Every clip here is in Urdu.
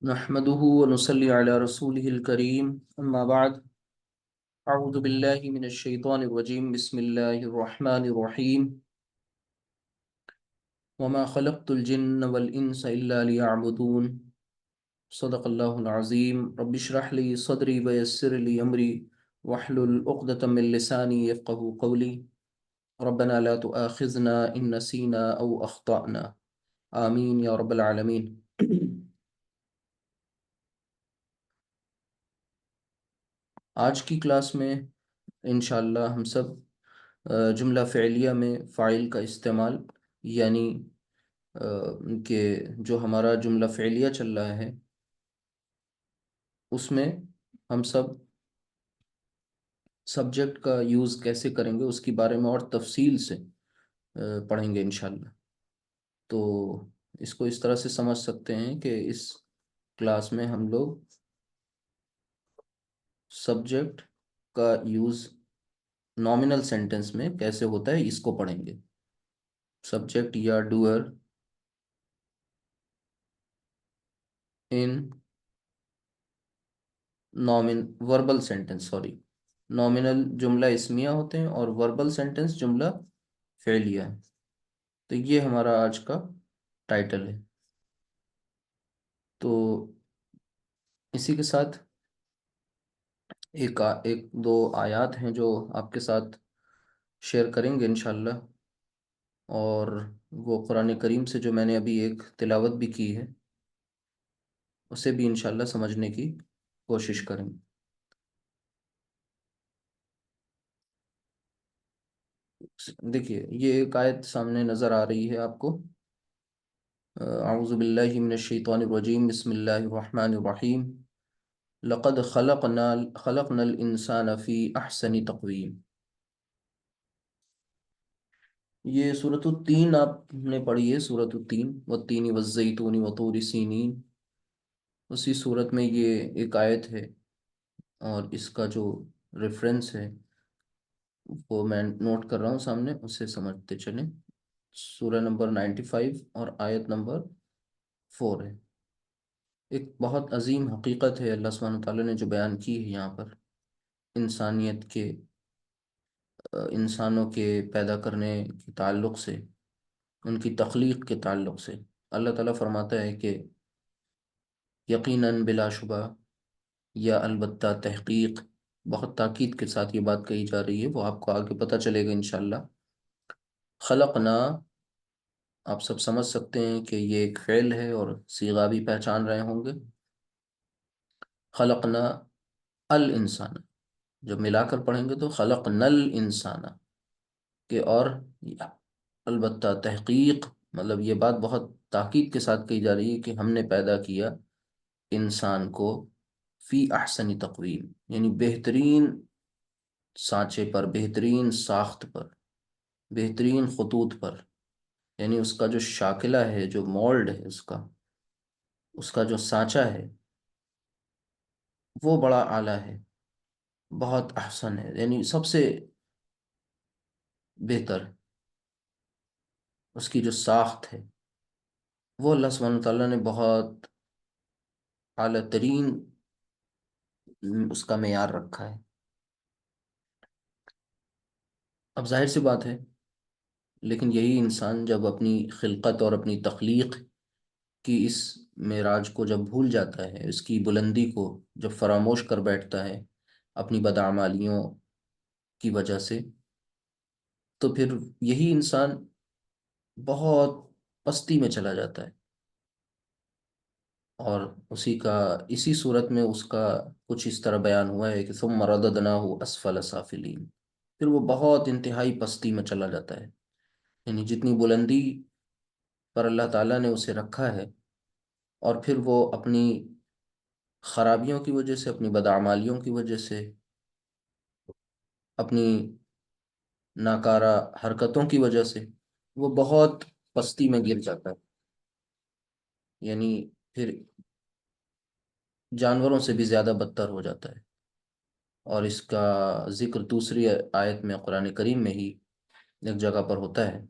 نحمده ونصلي على رسوله الكريم أما بعد. أعوذ بالله من الشيطان الرجيم. بسم الله الرحمن الرحيم. وما خلقت الجن والإنس إلا ليعبدون. صدق الله العظيم. رب اشرح لي صدري ويسر لي أمري واحلل عقدة من لساني يفقه قولي. ربنا لا تؤاخذنا إن نسينا أو أخطأنا. آمين يا رب العالمين. آج کی کلاس میں انشاءاللہ ہم سب جملہ فعلیہ میں فاعل کا استعمال، یعنی کہ جو ہمارا جملہ فعلیہ چل رہا ہے اس میں ہم سب سبجیکٹ کا یوز کیسے کریں گے اس کے بارے میں اور تفصیل سے پڑھیں گے انشاءاللہ. تو اس کو اس طرح سے سمجھ سکتے ہیں کہ اس کلاس میں ہم لوگ سبجیکٹ کا یوز نامنل سینٹنس میں کیسے ہوتا ہے اس کو پڑھیں گے. سبجیکٹ یا doer in verbal sentence, nominal جملہ اسمیہ ہوتے ہیں اور وربل سینٹنس جملہ فعلیہ ہے. تو یہ ہمارا آج کا ٹائٹل ہے. تو اسی کے ساتھ ایک دو آیات ہیں جو آپ کے ساتھ شیئر کریں گے انشاءاللہ، اور وہ قرآن کریم سے جو میں نے ابھی ایک تلاوت بھی کی ہے اسے بھی انشاءاللہ سمجھنے کی کوشش کریں گے. دیکھیے یہ ایک آیت سامنے نظر آ رہی ہے آپ کو. اعوذ باللہ من الشیطان الرجیم. بسم اللہ الرحمن الرحیم. لقد خلقنا الانسان فی احسن تقویم. یہ سورۃ التین آپ نے پڑھی ہے، سورۃ التین، والتین والزیتون وطور سینین. اسی سورت میں یہ ایک آیت ہے اور اس کا جو ریفرنس ہے وہ میں نوٹ کر رہا ہوں سامنے، اسے سمجھتے چلیں. سورہ نمبر 95 اور آیت نمبر 4 ہے. ایک بہت عظیم حقیقت ہے اللہ سبحانہ تعالیٰ نے جو بیان کی ہے یہاں پر، انسانیت کے انسانوں کے پیدا کرنے کے تعلق سے، ان کی تخلیق کے تعلق سے. اللہ تعالیٰ فرماتا ہے کہ یقیناً بلا شبہ یا البتہ تحقیق، بہت تاکید کے ساتھ یہ بات کہی جا رہی ہے، وہ آپ کو آگے پتہ چلے گا انشاءاللہ. خلقنا، آپ سب سمجھ سکتے ہیں کہ یہ ایک فعل ہے اور صیغہ بھی پہچان رہے ہوں گے. خلقنا الانسان، جب ملا کر پڑھیں گے تو خلقنا الانسان، کہ اور البتہ تحقیق، مطلب یہ بات بہت تاکید کے ساتھ کہی جا رہی ہے کہ ہم نے پیدا کیا انسان کو فی احسن تقویم، یعنی بہترین سانچے پر، بہترین ساخت پر، بہترین خطوط پر. یعنی اس کا جو شاکلہ ہے، جو مولڈ ہے، اس کا جو سانچہ ہے وہ بڑا اعلیٰ ہے، بہت احسن ہے، یعنی سب سے بہتر. اس کی جو ساخت ہے وہ اللہ سبحانہ تعالیٰ نے بہت اعلیٰ ترین اس کا معیار رکھا ہے. اب ظاہر سی بات ہے، لیکن یہی انسان جب اپنی خلقت اور اپنی تخلیق کی اس معراج کو جب بھول جاتا ہے، اس کی بلندی کو جب فراموش کر بیٹھتا ہے اپنی بدعمالیوں کی وجہ سے، تو پھر یہی انسان بہت پستی میں چلا جاتا ہے. اور اسی صورت میں اس کا کچھ اس طرح بیان ہوا ہے کہ ثم رددناہ اسفل سافلین، پھر وہ بہت انتہائی پستی میں چلا جاتا ہے. یعنی جتنی بلندی پر اللہ تعالیٰ نے اسے رکھا ہے، اور پھر وہ اپنی خرابیوں کی وجہ سے، اپنی بدعمالیوں کی وجہ سے، اپنی ناکارہ حرکتوں کی وجہ سے وہ بہت پستی میں گر جاتا ہے. یعنی پھر جانوروں سے بھی زیادہ بدتر ہو جاتا ہے. اور اس کا ذکر دوسری آیت میں قرآن کریم میں ہی ایک جگہ پر ہوتا ہے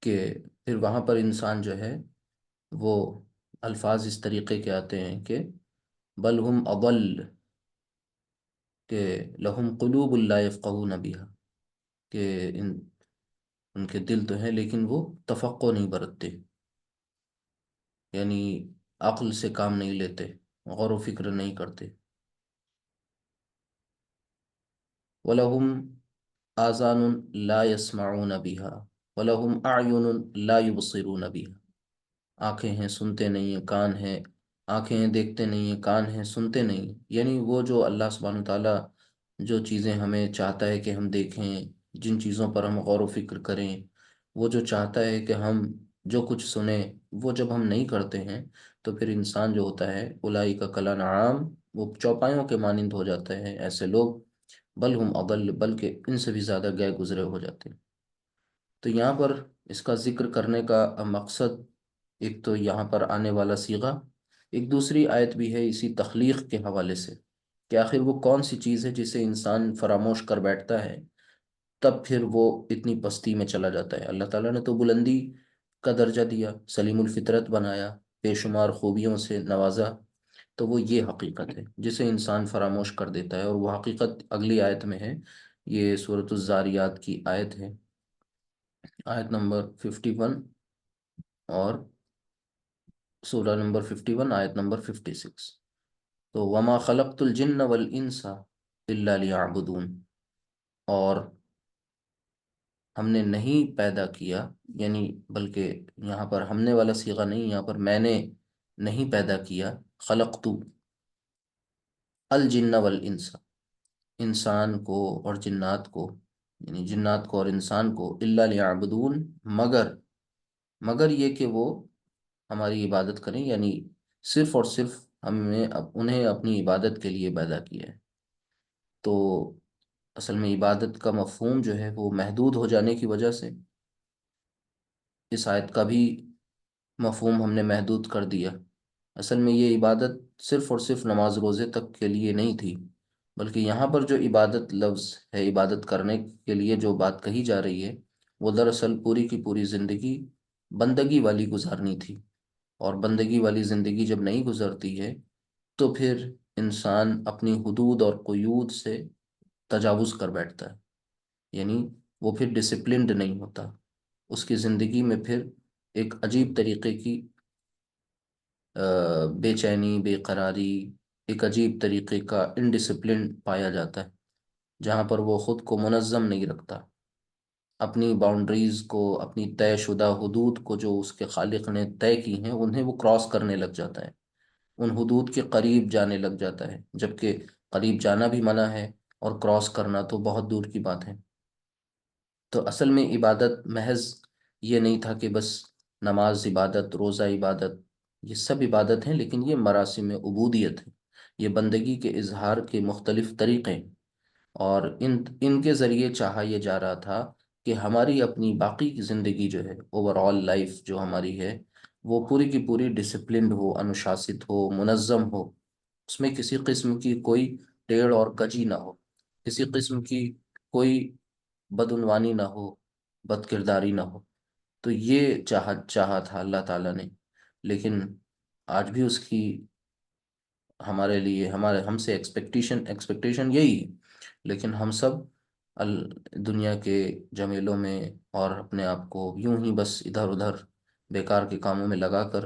کہ پھر وہاں پر انسان جو ہے وہ الفاظ اس طریقے کے آتے ہیں کہ بل ہم اضل، کہ لہم قلوب لا یفقہون بہا، کہ ان کے دل تو ہیں لیکن وہ تفقع نہیں برتتے، یعنی عقل سے کام نہیں لیتے، غور و فکر نہیں کرتے۔ وَلَهُمْ آذَانٌ لَا يَسْمَعُونَ بِهَا وَلَهُمْ أَعْيُنٌ لَا يُبْصِرُونَ بِهَا، آنکھیں ہیں سنتے نہیں ہیں، کان ہیں، آنکھیں ہیں دیکھتے نہیں ہیں، کان ہیں سنتے نہیں ہیں۔ یعنی وہ جو اللہ سبحانہ وتعالیٰ جو چیزیں ہمیں چاہتا ہے کہ ہم دیکھیں، جن چیزوں پر ہم غور و فکر کریں، وہ جو چاہتا ہے کہ ہم جو کچھ سنیں، وہ جب ہم نہیں کرتے ہیں تو پھر انسان جو ہوتا ہے اولئک کالانعام، وہ چوپایوں کے مانند ہو جاتا ہے ایسے لوگ، بل ہم اضل، بلکہ ان سے بھی زیادہ گئے گزرے ہو جاتے ہیں۔ تو یہاں پر اس کا ذکر کرنے کا مقصد، ایک تو یہاں پر آنے والا صیغہ، ایک دوسری آیت بھی ہے اسی تخلیق کے حوالے سے، کہ آخر وہ کون سی چیز ہے جسے انسان فراموش کر بیٹھتا ہے، تب پھر وہ اتنی پستی میں چلا جاتا ہے۔ اللہ تعالیٰ نے تو بلندی کا درجہ دیا، سلیم الفطرت بنایا، بے شمار خوبیوں سے نوازا، تو وہ یہ حقیقت ہے جسے انسان فراموش کر دیتا ہے، اور وہ حقیقت اگلی آیت میں ہے۔ یہ سورۃ الزاریات کی آیت ہے، آیت نمبر 51، اور سورہ نمبر 51 آیت نمبر 56۔ تو وما خلقت الجن والانس الا لیعبدون، اور ہم نے نہیں پیدا کیا، یعنی بلکہ یہاں پر ہم نے والا صیغہ نہیں، یہاں پر میں نے نہیں پیدا کیا، خلقت الجن والانس، انسان کو اور جنات کو، یعنی جنات کو اور انسان کو، الا لیعبدون، مگر یہ کہ وہ ہماری عبادت کریں، یعنی صرف اور صرف ہمیں انہیں اپنی عبادت کے لیے پیدا کیا ہے۔ تو اصل میں عبادت کا مفہوم جو ہے وہ محدود ہو جانے کی وجہ سے اس آیت کا بھی مفہوم ہم نے محدود کر دیا۔ اصل میں یہ عبادت صرف اور صرف نماز روزے تک کے لیے نہیں تھی، بلکہ یہاں پر جو عبادت لفظ ہے، عبادت کرنے کے لیے جو بات کہی جا رہی ہے، وہ دراصل پوری کی پوری زندگی بندگی والی گزارنی تھی، اور بندگی والی زندگی جب نہیں گزرتی ہے تو پھر انسان اپنی حدود اور قیود سے تجاوز کر بیٹھتا ہے، یعنی وہ پھر ڈسپلنڈ نہیں ہوتا، اس کی زندگی میں پھر ایک عجیب طریقے کی بے چینی، بے قراری، ایک عجیب طریقے کا انڈسپلن پایا جاتا ہے، جہاں پر وہ خود کو منظم نہیں رکھتا، اپنی باؤنڈریز کو، اپنی طے شدہ حدود کو جو اس کے خالق نے طے کی ہیں، انہیں وہ کراس کرنے لگ جاتا ہے، ان حدود کے قریب جانے لگ جاتا ہے، جبکہ قریب جانا بھی منع ہے اور کراس کرنا تو بہت دور کی بات ہے۔ تو اصل میں عبادت محض یہ نہیں تھا کہ بس نماز عبادت، روزہ عبادت، یہ سب عبادت ہیں، لیکن یہ مراسم عبودیت ہے، یہ بندگی کے اظہار کے مختلف طریقے ہیں، اور ان کے ذریعے چاہا یہ جا رہا تھا کہ ہماری اپنی باقی کی زندگی جو ہے، اوور آل لائف جو ہماری ہے، وہ پوری کی پوری ڈسپلنڈ ہو، انوشاست ہو، منظم ہو، اس میں کسی قسم کی کوئی ٹیڑھ اور کجی نہ ہو، کسی قسم کی کوئی بدعنوانی نہ ہو، بد کرداری نہ ہو۔ تو یہ چاہا تھا اللہ تعالیٰ نے، لیکن آج بھی اس کی ہمارے لیے، ہم سے ایکسپیکٹیشن یہی ہے، لیکن ہم سب دنیا کے جمیلوں میں اور اپنے آپ کو یوں ہی بس ادھر ادھر بیکار کے کاموں میں لگا کر،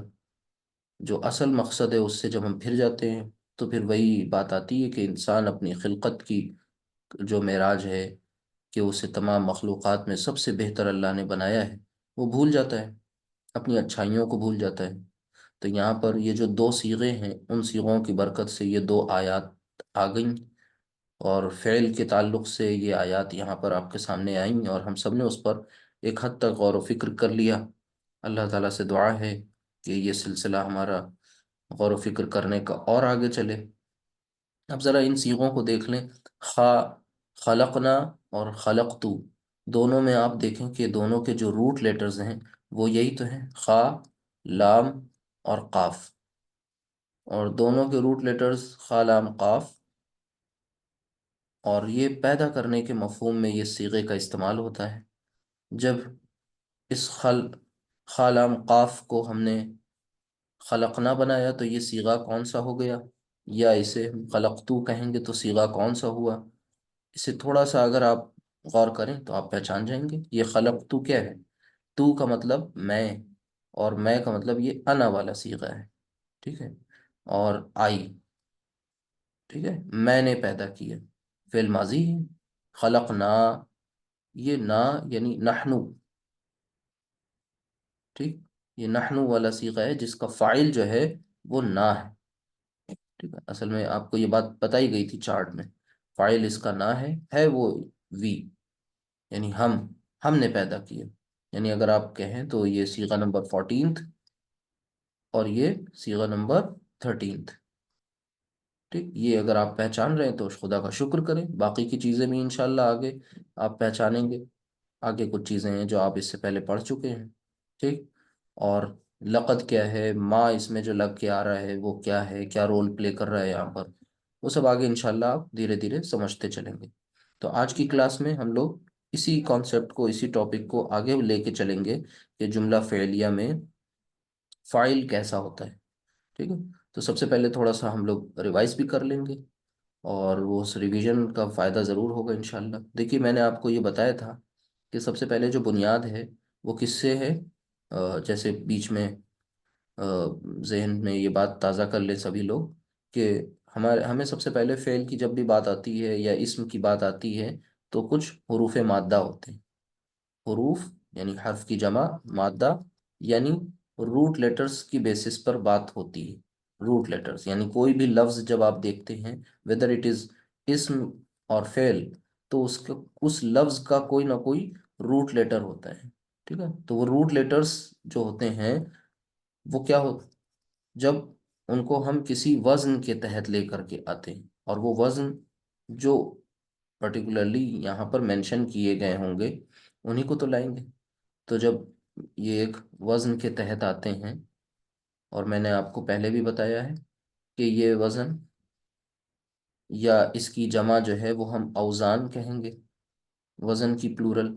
جو اصل مقصد ہے اس سے جب ہم پھر جاتے ہیں، تو پھر وہی بات آتی ہے کہ انسان اپنی خلقت کی جو معراج ہے، کہ اسے تمام مخلوقات میں سب سے بہتر اللہ نے بنایا ہے، وہ بھول جاتا ہے، اپنی اچھائیوں کو بھول جاتا ہے۔ تو یہاں پر یہ جو دو صیغے ہیں، ان صیغوں کی برکت سے یہ دو آیات آ گئیں، اور فعل کے تعلق سے یہ آیات یہاں پر آپ کے سامنے آئیں، اور ہم سب نے اس پر ایک حد تک غور و فکر کر لیا۔ اللہ تعالیٰ سے دعا ہے کہ یہ سلسلہ ہمارا غور و فکر کرنے کا اور آگے چلے۔ اب ذرا ان صیغوں کو دیکھ لیں، خا، خلقنا اور خلقتو، دونوں میں آپ دیکھیں کہ دونوں کے جو روٹ لیٹرز ہیں وہ یہی تو ہیں، خا، لام اور قاف، اور دونوں کے روٹ لیٹرز خا، لام، قاف، اور یہ پیدا کرنے کے مفہوم میں یہ صیغے کا استعمال ہوتا ہے۔ جب اس خا، لام، قاف کو ہم نے خلقنا بنایا تو یہ صیغہ کون سا ہو گیا، یا اسے خلقتو کہیں گے تو صیغہ کون سا ہوا؟ اسے تھوڑا سا اگر آپ غور کریں تو آپ پہچان جائیں گے یہ خلقتو کیا ہے۔ تو کا مطلب میں، اور میں کا مطلب یہ انا والا صیغہ ہے، ٹھیک ہے، اور آئی، ٹھیک ہے، میں نے پیدا کیا، فعل ماضی ہے۔ خلقنا، یہ نا یعنی نحنو، ٹھیک، یہ نحنو والا صیغہ ہے جس کا فاعل جو ہے وہ نا ہے، ٹھیک ہے۔ اصل میں آپ کو یہ بات بتائی گئی تھی چارٹ میں، فاعل اس کا نا ہے وہ وی، یعنی ہم نے پیدا کیا، یعنی اگر آپ کہیں تو یہ صیغہ نمبر 14 اور یہ صیغہ نمبر 13، ٹھیک، یہ اگر آپ پہچان رہے ہیں تو خدا کا شکر کریں، باقی کی چیزیں بھی انشاءاللہ آگے آپ پہچانیں گے۔ آگے کچھ چیزیں ہیں جو آپ اس سے پہلے پڑھ چکے ہیں، ٹھیک، اور لقد کیا ہے، ما اس میں جو لگ کے آ رہا ہے وہ کیا ہے، کیا رول پلے کر رہا ہے یہاں پر، وہ سب آگے انشاءاللہ آپ دھیرے دھیرے سمجھتے چلیں گے۔ تو آج کی کلاس میں ہم لوگ اسی کانسیپٹ کو، اسی ٹاپک کو آگے لے کے چلیں گے کہ جملہ فعلیہ میں فاعل کیسا ہوتا ہے، ٹھیک ہے۔ تو سب سے پہلے تھوڑا سا ہم لوگ ریوائز بھی کر لیں گے، اور وہ اس ریویژن کا فائدہ ضرور ہوگا انشاءاللہ۔ دیکھیے میں نے آپ کو یہ بتایا تھا کہ سب سے پہلے جو بنیاد ہے وہ کس سے ہے، جیسے بیچ میں ذہن میں یہ بات تازہ کر لیں سبھی لوگ کہ ہمیں سب سے پہلے فعل کی جب بھی بات آتی ہے یا اسم کی بات آتی ہے تو کچھ حروف مادہ ہوتے ہیں، حروف یعنی حرف کی جمع، مادہ یعنی روٹ لیٹرز کی بیسس پر بات ہوتی ہے۔ روٹ لیٹرز یعنی کوئی بھی لفظ جب آپ دیکھتے ہیں whether it is اسم اور فعل، تو اس لفظ کا کوئی نہ کوئی روٹ لیٹر ہوتا ہے، ٹھیک ہے۔ تو وہ روٹ لیٹرز جو ہوتے ہیں وہ کیا ہو، جب ان کو ہم کسی وزن کے تحت لے کر کے آتے ہیں، اور وہ وزن جو پرٹیکولرلی یہاں پر مینشن کیے گئے ہوں گے انہی کو تو لائیں گے۔ تو جب یہ ایک وزن کے تحت آتے ہیں، اور میں نے آپ کو پہلے بھی بتایا ہے کہ یہ وزن یا اس کی جمع جو ہے وہ ہم اوزان کہیں گے، وزن کی پلورل،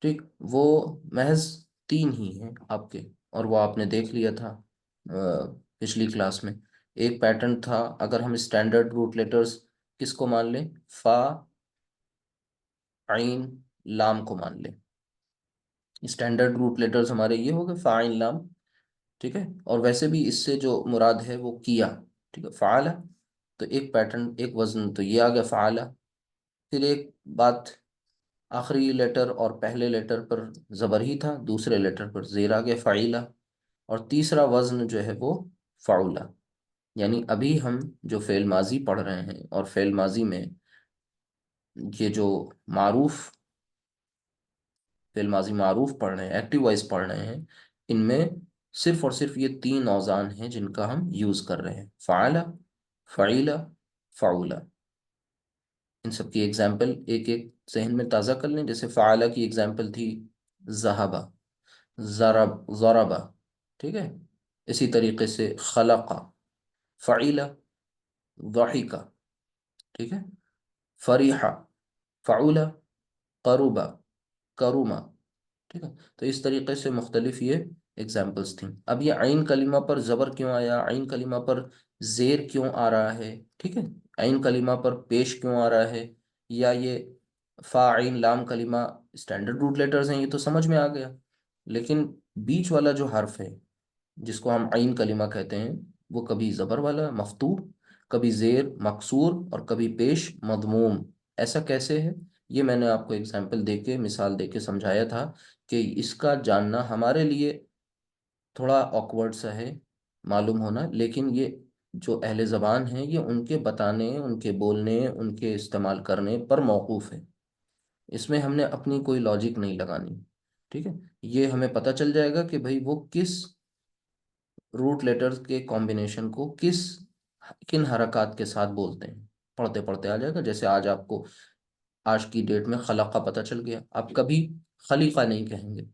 ٹھیک، وہ محض 3 ہی ہیں آپ کے، اور وہ آپ نے دیکھ لیا تھا پچھلی کلاس میں۔ ایک پیٹرن تھا، اگر ہم اسٹینڈرڈ روٹ لیٹرز کس کو مان لیں، فا، عین، لام کو مان لیں، اسٹینڈرڈ روٹ لیٹرز ہمارے یہ ہو گئے فا، عین، لام، ٹھیک ہے۔ اور ویسے بھی اس سے جو مراد ہے وہ کیا، ٹھیک ہے، فعلا، تو ایک پیٹرن، ایک وزن تو یہ آ گیا فعلا۔ پھر ایک بات، آخری لیٹر اور پہلے لیٹر پر زبر ہی تھا، دوسرے لیٹر پر زیر آ گیا فعیلا، اور تیسرا وزن جو ہے وہ فعولا۔ یعنی ابھی ہم جو فعل ماضی پڑھ رہے ہیں، اور فعل ماضی میں یہ جو معروف فعل ماضی معروف پڑھ رہے ہیں، ایکٹیو وائز پڑھ رہے ہیں، ان میں صرف اور صرف یہ 3 اوزان ہیں جن کا ہم یوز کر رہے ہیں، فعلا، فعیلا، فعولا۔ ان سب کی ایگزامپل ایک ایک ذہن میں تازہ کر لیں۔ جیسے فعلا کی ایگزامپل تھی ذہبا، ضربا، ٹھیک ہے۔ اسی طریقے سے خلقا، فعیلا، ضحکا، ٹھیک ہے، فریحا، فعولا، قربا، کروما، ٹھیک ہے۔ تو اس طریقے سے مختلف یہ ایگزامپلس تھیں۔ اب یہ عین کلمہ پر زبر کیوں آیا، عین کلمہ پر زیر کیوں آ رہا ہے، ٹھیک ہے، عین کلمہ پر پیش کیوں آ رہا ہے، یا یہ فا، عین، لام کلمہ اسٹینڈرڈ روٹ لیٹرز ہیں، یہ تو سمجھ میں آ گیا، لیکن بیچ والا جو حرف ہے جس کو ہم عین کلمہ کہتے ہیں، وہ کبھی زبر والا مفتوح، کبھی زیر مکسور، اور کبھی پیش مضموم۔ ایسا کیسے ہے، یہ میں نے آپ کو ایگزامپل دے کے، مثال دے کے سمجھایا تھا کہ اس کا جاننا ہمارے لیے تھوڑا آکورڈ سا ہے معلوم ہونا، لیکن یہ جو اہل زبان ہیں یہ ان کے بتانے، ان کے بولنے، ان کے استعمال کرنے پر موقوف ہے، اس میں ہم نے اپنی کوئی لاجک نہیں لگانی، ٹھیک ہے۔ یہ ہمیں پتہ چل جائے گا کہ بھئی وہ کس روٹ لیٹرز کے کمبینیشن کو کن حرکات کے ساتھ بولتے ہیں، پڑھتے پڑھتے آ جائے گا۔ جیسے آج آپ کو آج کی ڈیٹ میں خلق کا پتہ چل گیا، آپ کبھی خلیقہ نہیں کہیں گے،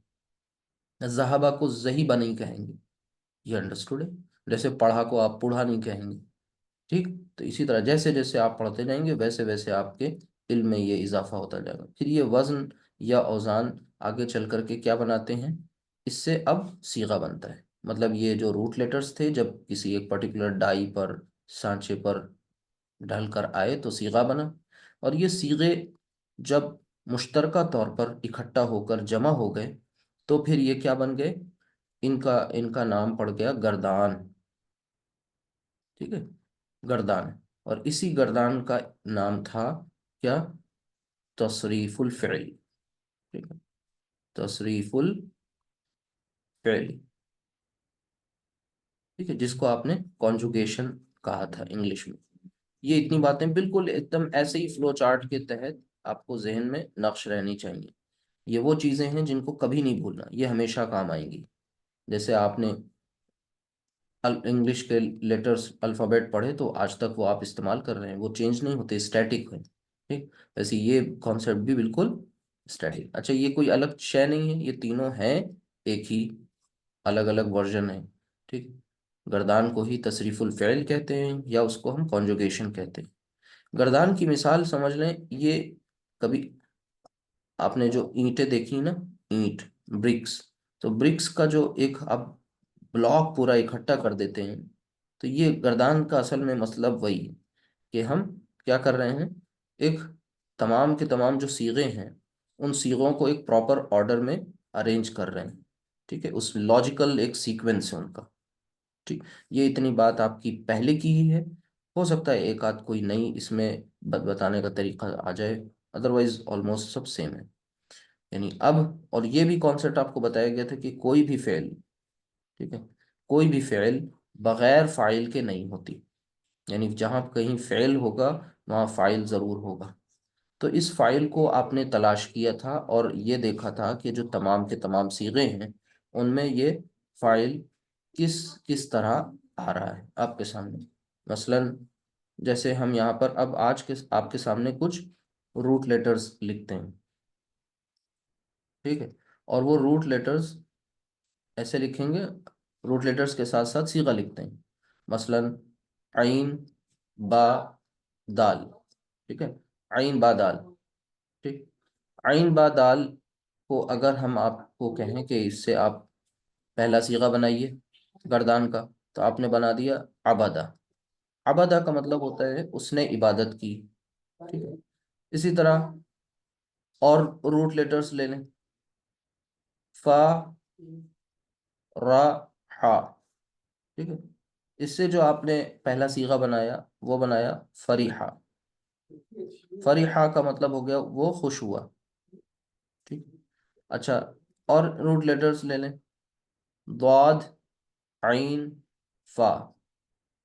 ذہبہ کو ذہیبہ نہیں کہیں گے، یہ انڈرسٹوڈ ہے۔ جیسے پڑھا کو آپ پڑھا نہیں کہیں گے، ٹھیک۔ تو اسی طرح جیسے جیسے آپ پڑھتے جائیں گے ویسے ویسے آپ کے علم میں یہ اضافہ ہوتا جائے گا۔ پھر یہ وزن یا اوزان آگے چل کر کے کیا بناتے ہیں، اس سے اب صیغہ بنتا ہے، مطلب یہ جو روٹ لیٹرز تھے جب کسی ایک پرٹیکولر ڈائی پر، سانچے پر ڈھل کر آئے تو صیغہ بنا، اور یہ صیغے جب مشترکہ طور پر اکٹھا ہو کر جمع ہو گئے تو پھر یہ کیا بن گئے، ان کا نام پڑ گیا گردان. ٹھیک ہے، گردان. اور اسی گردان کا نام تھا کیا، تصریف الفعل. ٹھیک ہے، تصریف الفعل. ٹھیک ہے، جس کو آپ نے کانجوگیشن کہا تھا انگلش میں. یہ اتنی باتیں بالکل ایک دم ایسے ہی فلو چارٹ کے تحت آپ کو ذہن میں نقش رہنی چاہیے. یہ وہ چیزیں ہیں جن کو کبھی نہیں بھولنا، یہ ہمیشہ کام آئیں گی. جیسے آپ نے انگلش کے لیٹرز الفابیٹ پڑھے تو آج تک وہ آپ استعمال کر رہے ہیں، وہ چینج نہیں ہوتے، اسٹیٹک ہیں. ٹھیک، ویسے یہ کانسیپٹ بھی بالکل اسٹیٹک. اچھا، یہ کوئی الگ شے نہیں ہے، یہ تینوں ہیں ایک ہی، الگ الگ ورژن ہیں. ٹھیک، گردان کو ہی تصریف الفعل کہتے ہیں یا اس کو ہم کانجوگیشن کہتے ہیں. گردان کی مثال سمجھ لیں، یہ کبھی آپ نے جو اینٹیں دیکھی نا، اینٹ، برکس، تو برکس کا جو ایک آپ بلاک پورا اکٹھا کر دیتے ہیں، تو یہ گردان کا اصل میں مطلب وہی ہے کہ ہم کیا کر رہے ہیں، ایک تمام کے تمام جو صیغے ہیں ان صیغوں کو ایک پراپر آرڈر میں ارینج کر رہے ہیں. ٹھیک ہے، اس لاجیکل ایک سیکوینس ہے ان کا. ٹھیک، یہ اتنی بات آپ کی پہلے کی ہی ہے. ہو سکتا ہے ایک آدھ کوئی نئی اس میں بتانے کا طریقہ آ جائے، ادروائز آلموسٹ سب سیم ہے. یعنی اب، اور یہ بھی کانسیپٹ آپ کو بتایا گیا تھا کہ کوئی بھی فعل، ٹھیک ہے، کوئی بھی فعل بغیر فاعل کے نہیں ہوتی. یعنی جہاں کہیں فعل ہوگا وہاں فاعل ضرور ہوگا. تو اس فاعل کو آپ نے تلاش کیا تھا اور یہ دیکھا تھا کہ جو تمام کے تمام صیغے ہیں ان میں یہ فاعل کس کس طرح آ رہا ہے آپ کے سامنے. مثلا جیسے ہم یہاں پر اب آج کے آپ کے سامنے کچھ روٹ لیٹرز لکھتے ہیں. ٹھیک ہے، اور وہ روٹ لیٹرز ایسے لکھیں گے، روٹ لیٹرز کے ساتھ ساتھ صیغہ لکھتے ہیں. مثلا عین با دال. ٹھیک ہے، عین با دال. ٹھیک، عین با دال کو اگر ہم آپ کو کہیں کہ اس سے آپ پہلا صیغہ بنائیے گردان کا، تو آپ نے بنا دیا عبادہ. عبادہ کا مطلب ہوتا ہے اس نے عبادت کی. ٹھیک ہے، اسی طرح اور روٹ لیٹرز لے لیں، فا، را، ہا. ٹھیک ہے، اس سے جو آپ نے پہلا صیغہ بنایا وہ بنایا فریحہ. فریحہ کا مطلب ہو گیا وہ خوش ہوا. ٹھیک، اچھا، اور روٹ لیٹرز لے لیں، ضاد، عین، فا.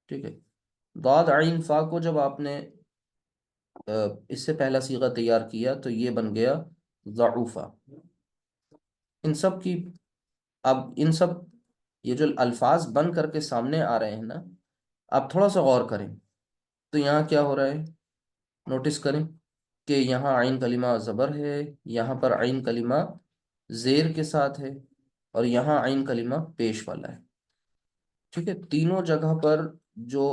ٹھیک ہے، ضاد عین فا کو جب آپ نے اس سے پہلا صیغہ تیار کیا تو یہ بن گیا ضعوفہ. ان سب کی، اب ان سب یہ جو الفاظ بن کر کے سامنے آ رہے ہیں نا، آپ تھوڑا سا غور کریں تو یہاں کیا ہو رہا ہے، نوٹس کریں کہ یہاں عین کلمہ زبر ہے، یہاں پر عین کلمہ زیر کے ساتھ ہے، اور یہاں عین کلمہ پیش والا ہے. ٹھیک ہے، تینوں جگہ پر جو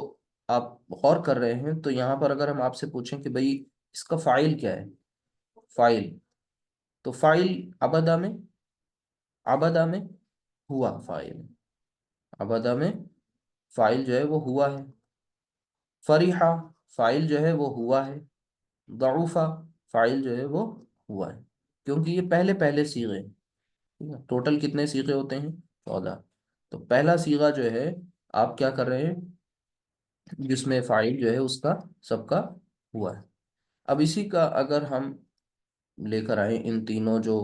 آپ غور کر رہے ہیں، تو یہاں پر اگر ہم آپ سے پوچھیں کہ بھئی اس کا فاعل کیا ہے، فاعل، تو فاعل عبدہ میں، عبدہ میں ہوا فاعل، عبدہ میں فاعل جو ہے وہ ہوا ہے. فریحہ فاعل جو ہے وہ ہوا ہے. ضعوفہ فاعل جو ہے وہ ہوا ہے، کیونکہ یہ پہلے پہلے صیغے ہیں. ٹھیک ہے، ٹوٹل کتنے صیغے ہوتے ہیں، 14. تو پہلا صیغہ جو ہے آپ کیا کر رہے ہیں، جس میں فاعل جو ہے اس کا سب کا ہوا ہے. اب اسی کا اگر ہم لے کر آئیں ان تینوں جو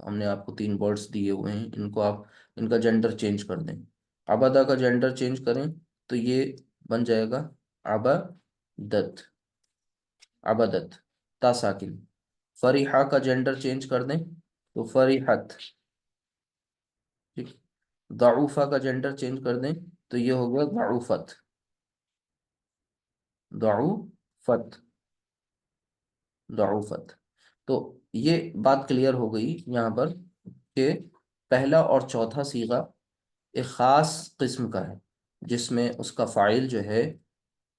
ہم نے آپ کو تین ورڈز دیے ہوئے ہیں، ان کو آپ ان کا جینڈر چینج کر دیں. عبدہ کا جینڈر چینج کریں تو یہ بن جائے گا عبدت، عبدت، تا ساکن. فریحہ کا جینڈر چینج کر دیں تو فریحت. ٹھیک، ضعوفہ کا جینڈر چینج کر دیں تو یہ ہو گیا ضعوفت، ضعوفت، ضعوفت. تو یہ بات کلیئر ہو گئی یہاں پر کہ پہلا اور چوتھا صیغہ ایک خاص قسم کا ہے جس میں اس کا فاعل جو ہے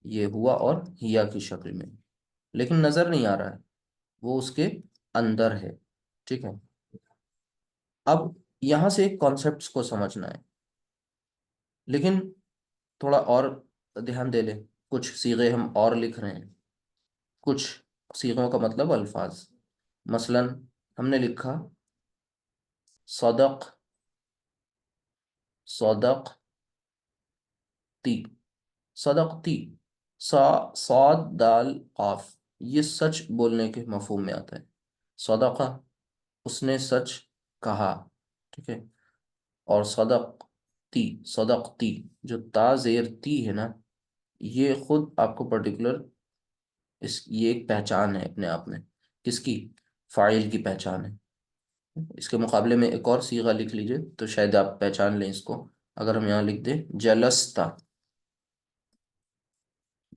یہ ہوا اور ہیا کی شکل میں، لیکن نظر نہیں آ رہا ہے، وہ اس کے اندر ہے. ٹھیک ہے، اب یہاں سے ایک کانسیپٹس کو سمجھنا ہے. لیکن تھوڑا اور دھیان دے لیں، کچھ صیغے ہم اور لکھ رہے ہیں، کچھ صیغوں کا مطلب الفاظ. مثلا ہم نے لکھا صدق، صدق تی، صدقتی. صاد دال قاف، یہ سچ بولنے کے مفہوم میں آتا ہے. صدقہ، اس نے سچ کہا. ٹھیک ہے. اور صدقتی، صدقتی، جو تا زیر تی ہے نا، یہ خود آپ کو پرٹیکولر یہ ایک پہچان ہے اپنے آپ میں. کس کی؟ فاعل کی پہچان ہے. اس کے مقابلے میں ایک اور صیغہ لکھ لیجئے تو شاید آپ پہچان لیں اس کو. اگر ہم یہاں لکھ دیں جلستا،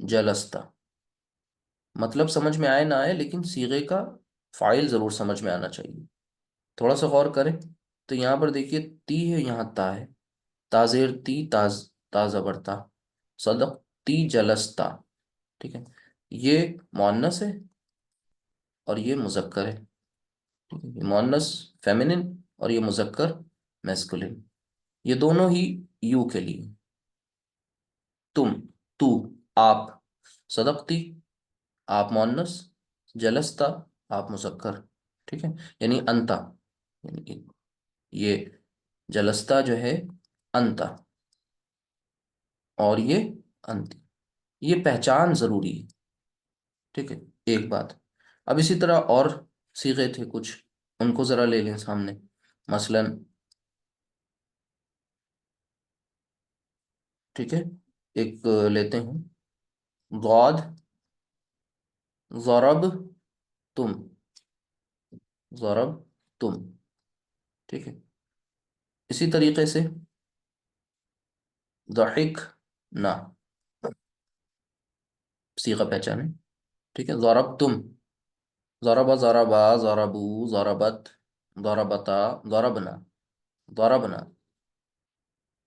جلستا، مطلب سمجھ میں آئے نہ آئے لیکن صیغے کا فاعل ضرور سمجھ میں آنا چاہیے. تھوڑا سا غور کریں تو یہاں پر دیکھیے تی ہے، یہاں تا ہے. تازیر تی، تا زبر تا. صدق تی جلستا. ٹھیک ہے. یہ مؤنث ہے اور یہ مذکر ہے. ٹھیک ہے. یہ مؤنث فیمنن اور یہ مذکر میسکولن. یہ دونوں ہی یو کے لیے. تم، تو، آپ. صدقتی، آپ مؤنث. جلستا، آپ مذکر. ٹھیک ہے. یعنی انتا، یعنی یہ جلستا جو ہے انتا، اور یہ انتی. یہ پہچان ضروری ہے. ٹھیک ہے. ایک بات. اب اسی طرح اور صیغے تھے کچھ، ان کو ذرا لے لیں سامنے. مثلا ٹھیک ہے، ایک لیتے ہیں ضاد، ضرب تم، ضرب تم. ٹھیک ہے. اسی طریقے سے ضحک نہ، صیغہ پہچانے. ٹھیک ہے. ضرب تم، ضرب، ضربا، ضربو، ضربت، ضربتا، ضربنا، ضربنا،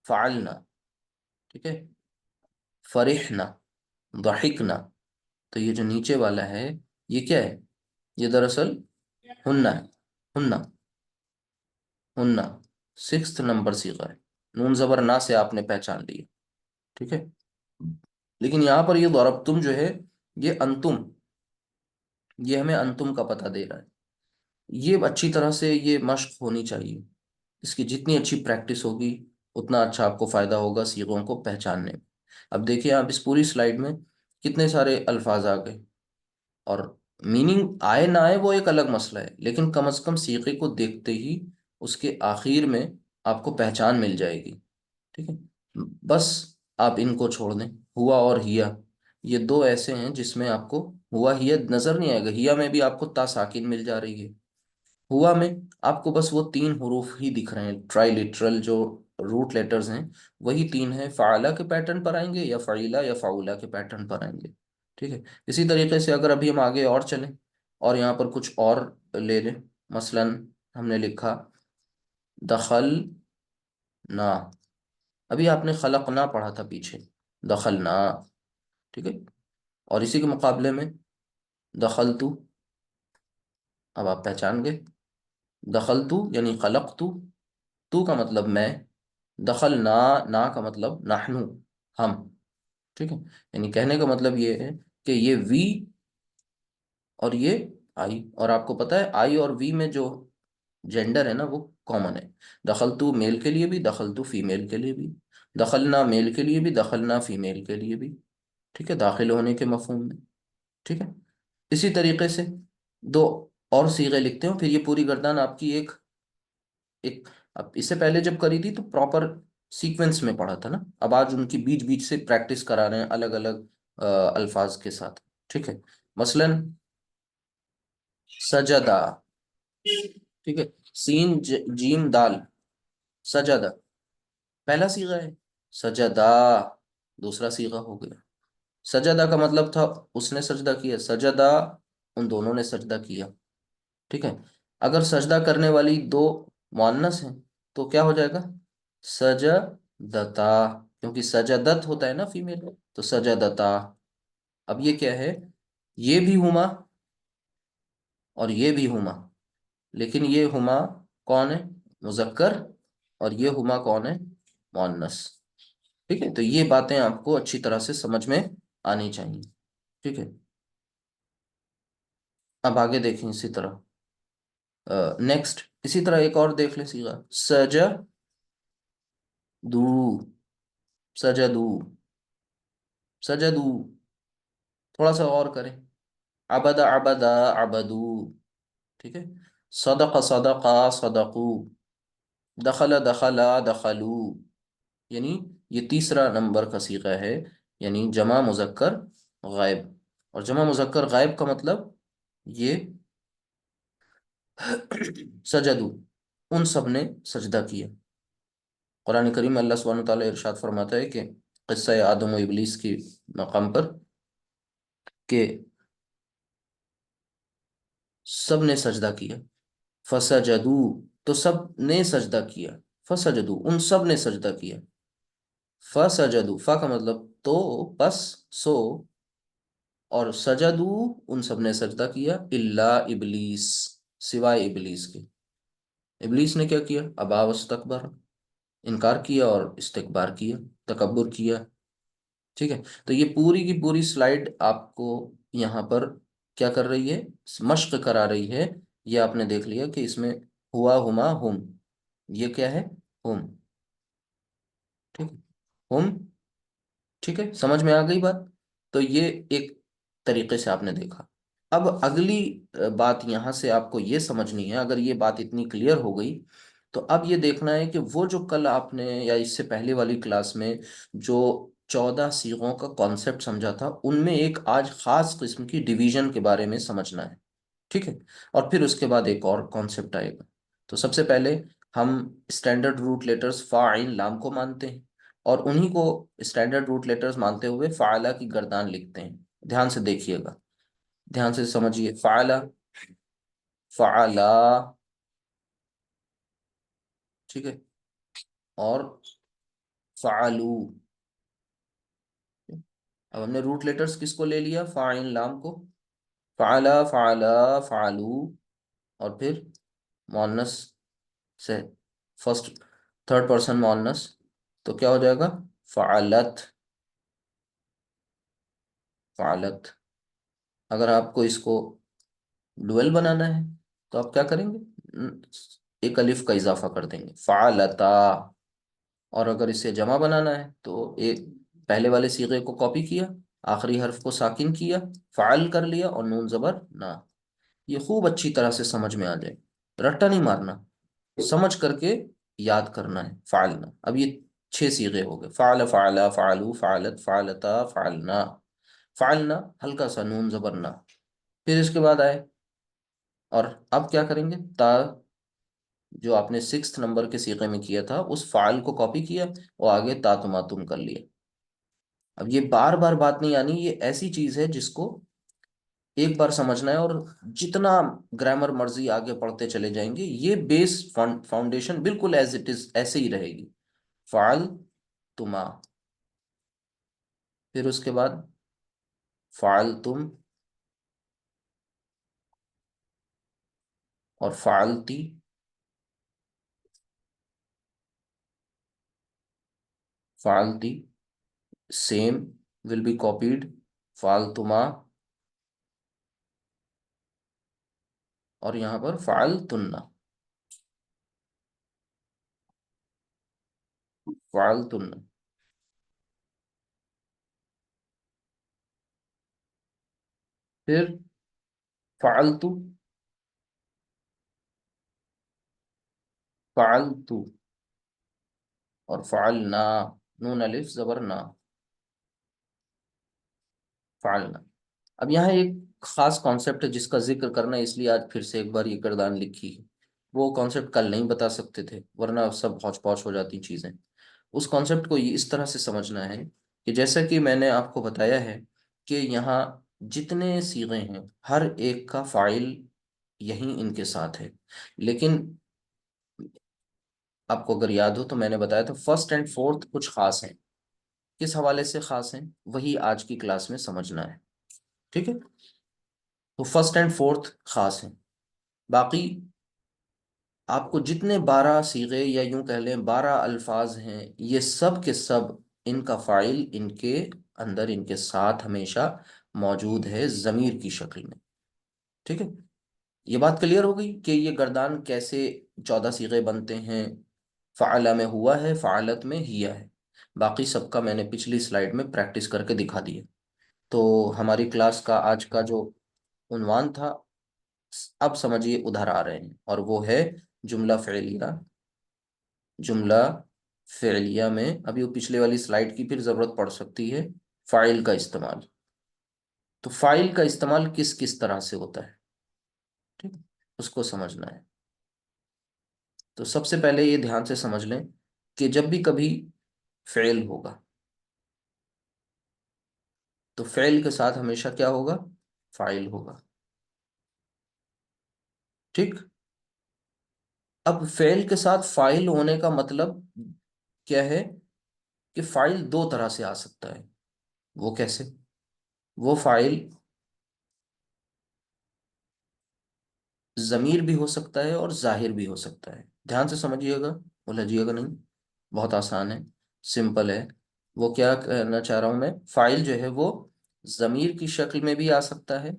فعلنا. ٹھیک ہے. فرحنا، ضحکنا. تو یہ جو نیچے والا ہے یہ کیا ہے؟ یہ دراصل ہننا ہے. ہننا، ہننا 6 نمبر صیغہ ہے. نون زبر نا سے آپ نے پہچان لی. ٹھیک ہے. لیکن یہاں پر یہ ضربتم جو ہے، یہ انتم، یہ ہمیں انتم کا پتہ دے رہا ہے. یہ اچھی طرح سے یہ مشق ہونی چاہیے. اس کی جتنی اچھی پریکٹس ہوگی اتنا اچھا آپ کو فائدہ ہوگا صیغوں کو پہچاننے میں. اب دیکھیں آپ اس پوری سلائیڈ میں کتنے سارے الفاظ آ گئے، اور میننگ آئے نہ آئے وہ ایک الگ مسئلہ ہے، لیکن کم از کم صیغے کو دیکھتے ہی اس کے آخر میں آپ کو پہچان مل جائے گی. ٹھیک ہے. بس آپ ان کو چھوڑ دیں. ہوا اور ہیا، یہ دو ایسے ہیں جس میں آپ کو ہوا ہیا نظر نہیں آئے گا. ہیا میں بھی آپ کو تا ساکن مل جا رہی ہے. ہوا میں آپ کو بس وہ 3 حروف ہی دکھ رہے ہیں، ٹرائی لٹرل جو روٹ لیٹرز ہیں وہی 3 ہیں. فعلہ کے پیٹرن پر آئیں گے، یا فعیلہ یا فعولہ کے پیٹرن پر آئیں گے. ٹھیک ہے. اسی طریقے سے اگر ابھی ہم آگے اور چلیں اور یہاں پر کچھ اور لے لیں، مثلا ہم نے لکھا دخل نا. ابھی آپ نے خلق نہ پڑھا تھا پیچھے، دخل نا. ٹھیک ہے. اور اسی کے مقابلے میں دخل تو، اب آپ پہچان گئے. دخل تو یعنی خلق تو کا مطلب میں. دخل نا کا مطلب نحنو، ہم. ٹھیک ہے. یعنی کہنے کا مطلب یہ ہے کہ یہ وی اور یہ آئی، اور آپ کو پتا ہے آئی اور وی میں جو جینڈر ہے نا وہ کامن ہے. دخل تو میل کے لیے بھی، دخل تو فیمیل کے لیے بھی. دخلنا میل کے لیے بھی، دخلنا فیمیل کے لیے بھی. ٹھیک ہے. داخل ہونے کے مفہوم میں. ٹھیک ہے. اسی طریقے سے 2 اور صیغے لکھتے ہیں، پھر یہ پوری گردان آپ کی ایک اب اس سے پہلے جب کری تھی تو پراپر سیکوینس میں پڑھا تھا نا. اب آج ان کی بیچ بیچ سے پریکٹس کرا رہے ہیں الگ الگ الفاظ کے ساتھ. ٹھیک ہے. مثلا سجدہ. ٹھیک ہے. سین جیم دال، سجدہ پہلا صیغہ ہے. سجدہ دوسرا صیغہ ہو گیا. سجدہ کا مطلب تھا اس نے سجدہ کیا، سجدہ ان دونوں نے سجدہ کیا. ٹھیک ہے. اگر سجدہ کرنے والی 2 مؤنث ہیں تو کیا ہو جائے گا؟ سجدتا، کیونکہ سجدت ہوتا ہے نا فیمیل، تو سجدتا. اب یہ کیا ہے؟ یہ بھی ہما اور یہ بھی ہما، لیکن یہ ہما کون ہے؟ مذکر. اور یہ ہما کون ہے؟ مؤنث. ٹھیک ہے، تو یہ باتیں آپ کو اچھی طرح سے سمجھ میں آنی چاہیے. ٹھیک ہے، اب آگے دیکھیں اسی طرح. نیکسٹ اسی طرح ایک اور دیکھ لیں سیغہ دو. سجدو. سجدو. تھوڑا سا اور کریں. عبد عبدا عبدو. ٹھیک ہے. صدق صدقا صدقو. دخل دخلا دخلو. یعنی یہ تیسرا نمبر کا صیغہ ہے، یعنی جمع مذکر غائب. اور جمع مذکر غائب کا مطلب یہ سجدو، ان سب نے سجدہ کیا. قرآن کریم میں اللہ سبحانہ وتعالی ارشاد فرماتا ہے کہ قصہ آدم و ابلیس کی مقام پر کہ سب نے سجدہ کیا. فسجدو، تو سب نے سجدہ کیا. فسجدو، ان سب نے سجدہ کیا. فسجدو، فا کا مطلب تو، پس، سو، اور سجدو، ان سب نے سجدہ کیا. الا ابلیس، سوائے ابلیس کے. ابلیس نے کیا کیا؟ ابا واستکبر، انکار کیا اور استکبار کیا، تکبر کیا. ٹھیک ہے، تو یہ پوری کی پوری سلائیڈ آپ کو یہاں پر کیا کر رہی ہے؟ مشق کرا رہی ہے. یہ آپ نے دیکھ لیا کہ اس میں ہوا، ہما، ہم، یہ کیا ہے؟ ہم. ٹھیک ہے، ہم. ٹھیک ہے، سمجھ میں آ گئی بات؟ تو یہ ایک طریقے سے آپ نے دیکھا. اب اگلی بات یہاں سے آپ کو یہ سمجھنی ہے. اگر یہ بات اتنی کلیئر ہو گئی تو اب یہ دیکھنا ہے کہ وہ جو کل آپ نے یا اس سے پہلے والی کلاس میں جو 14 صیغوں کا کانسیپٹ سمجھا تھا، ان میں ایک آج خاص قسم کی ڈویژن کے بارے میں سمجھنا ہے. ٹھیک ہے، اور پھر اس کے بعد ایک اور کانسیپٹ آئے گا. تو سب سے پہلے ہم اسٹینڈرڈ روٹ لیٹرز فا عین لام کو مانتے ہیں، اور انہی کو اسٹینڈرڈ روٹ لیٹرز مانتے ہوئے فعلہ کی گردان لکھتے ہیں. دھیان سے دیکھیے گا، دھیان سے سمجھیے. فعلہ، فعلا. ٹھیک ہے، اور فعلو. اب ہم نے روٹ لیٹرز کس کو لے لیا؟ فا عین لام کو. فعلا، فعلا، فعلو، اور پھر مؤنث سے فرسٹ تھرڈ پرسن مؤنث، تو کیا ہو جائے گا؟ فعلت. فعلت. اگر آپ کو اس کو ڈویل بنانا ہے تو آپ کیا کریں گے؟ ایک الف کا اضافہ کر دیں گے، فعلتا. اور اگر اسے جمع بنانا ہے تو ایک پہلے والے صیغے کو کاپی کیا، آخری حرف کو ساکن کیا، فعل کر لیا، اور نون زبر نہ. یہ خوب اچھی طرح سے سمجھ میں آ جائے، رٹا نہیں مارنا، سمجھ کر کے یاد کرنا ہے. فعلنا. اب یہ 6 صیغے ہو گئے: فعل، فعلا، فعلو، فعلت، فعلتا، فعلنا. فعلنا، ہلکا سا نون زبر نہ. پھر اس کے بعد آئے، اور اب کیا کریں گے؟ تا، جو آپ نے 6 نمبر کے صیغے میں کیا تھا اس فعل کو کاپی کیا اور آگے تا تم کر لیا. اب یہ بار بار بات نہیں آنی، یہ ایسی چیز ہے جس کو ایک بار سمجھنا ہے، اور جتنا گرامر مرضی آگے پڑھتے چلے جائیں گے یہ بیس فاؤنڈیشن بالکل ایز اٹ از ایسے ہی رہے گی. فعل تما. پھر اس کے بعد فعل تم، اور فعلتی. فعلتی same will be copied. فعلتما، اور یہاں پر فعلتن. فعلتن. پھر فعلت، فعلت، اور فعلنا، نون الف زبر نا. فعلنا. اب یہاں ایک خاص کانسیپٹ ہے جس کا ذکر کرنا ہے، اس لیے آج پھر سے ایک بار یہ کردان لکھی ہے. وہ کانسیپٹ کل نہیں بتا سکتے تھے ورنہ سب ہوچ پوچ ہو جاتی چیزیں. اس کانسیپٹ کو اس طرح سے سمجھنا ہے کہ جیسا کہ میں نے آپ کو بتایا ہے کہ یہاں جتنے صیغے ہیں ہر ایک کا فاعل یہیں ان کے ساتھ ہے، لیکن آپ کو اگر یاد ہو تو میں نے بتایا تھا فرسٹ اینڈ فورتھ کچھ خاص ہیں. کس حوالے سے خاص ہیں وہی آج کی کلاس میں سمجھنا ہے. ٹھیک ہے، تو فرسٹ اینڈ فورتھ خاص ہیں. باقی آپ کو جتنے 12 صیغے یا یوں کہہ لیں 12 الفاظ ہیں، یہ سب کے سب ان کا فاعل ان کے اندر، ان کے ساتھ ہمیشہ موجود ہے ضمیر کی شکل میں. ٹھیک ہے، یہ بات کلیئر ہو گئی کہ یہ گردان کیسے 14 صیغے بنتے ہیں. فعل میں ہوا ہے، فعلت میں ہیا ہے. باقی سب کا میں نے پچھلی سلائیڈ میں پریکٹس کر کے دکھا دیا. تو ہماری کلاس کا آج کا جو عنوان تھا، اب سمجھیے ادھر آ رہے ہیں، اور وہ ہے جملہ فعلیہ. جملہ فعلیہ میں ابھی وہ پچھلے والی سلائیڈ کی پھر ضرورت پڑ سکتی ہے، فاعل کا استعمال. تو فاعل کا استعمال کس کس طرح سے ہوتا ہے، ٹھیک، اس کو سمجھنا ہے. تو سب سے پہلے یہ دھیان سے سمجھ لیں کہ جب بھی کبھی فعل ہوگا تو فعل کے ساتھ ہمیشہ کیا ہوگا؟ فاعل ہوگا. ٹھیک. اب فعل کے ساتھ فاعل ہونے کا مطلب کیا ہے کہ فاعل دو طرح سے آ سکتا ہے. وہ کیسے؟ وہ فاعل ضمیر بھی ہو سکتا ہے اور ظاہر بھی ہو سکتا ہے. دھیان سے سمجھیے گا، الجھیے گا نہیں، بہت آسان ہے، سمپل ہے. وہ کیا کہنا چاہ رہا ہوں میں، فاعل جو ہے وہ ضمیر کی شکل میں بھی آ سکتا ہے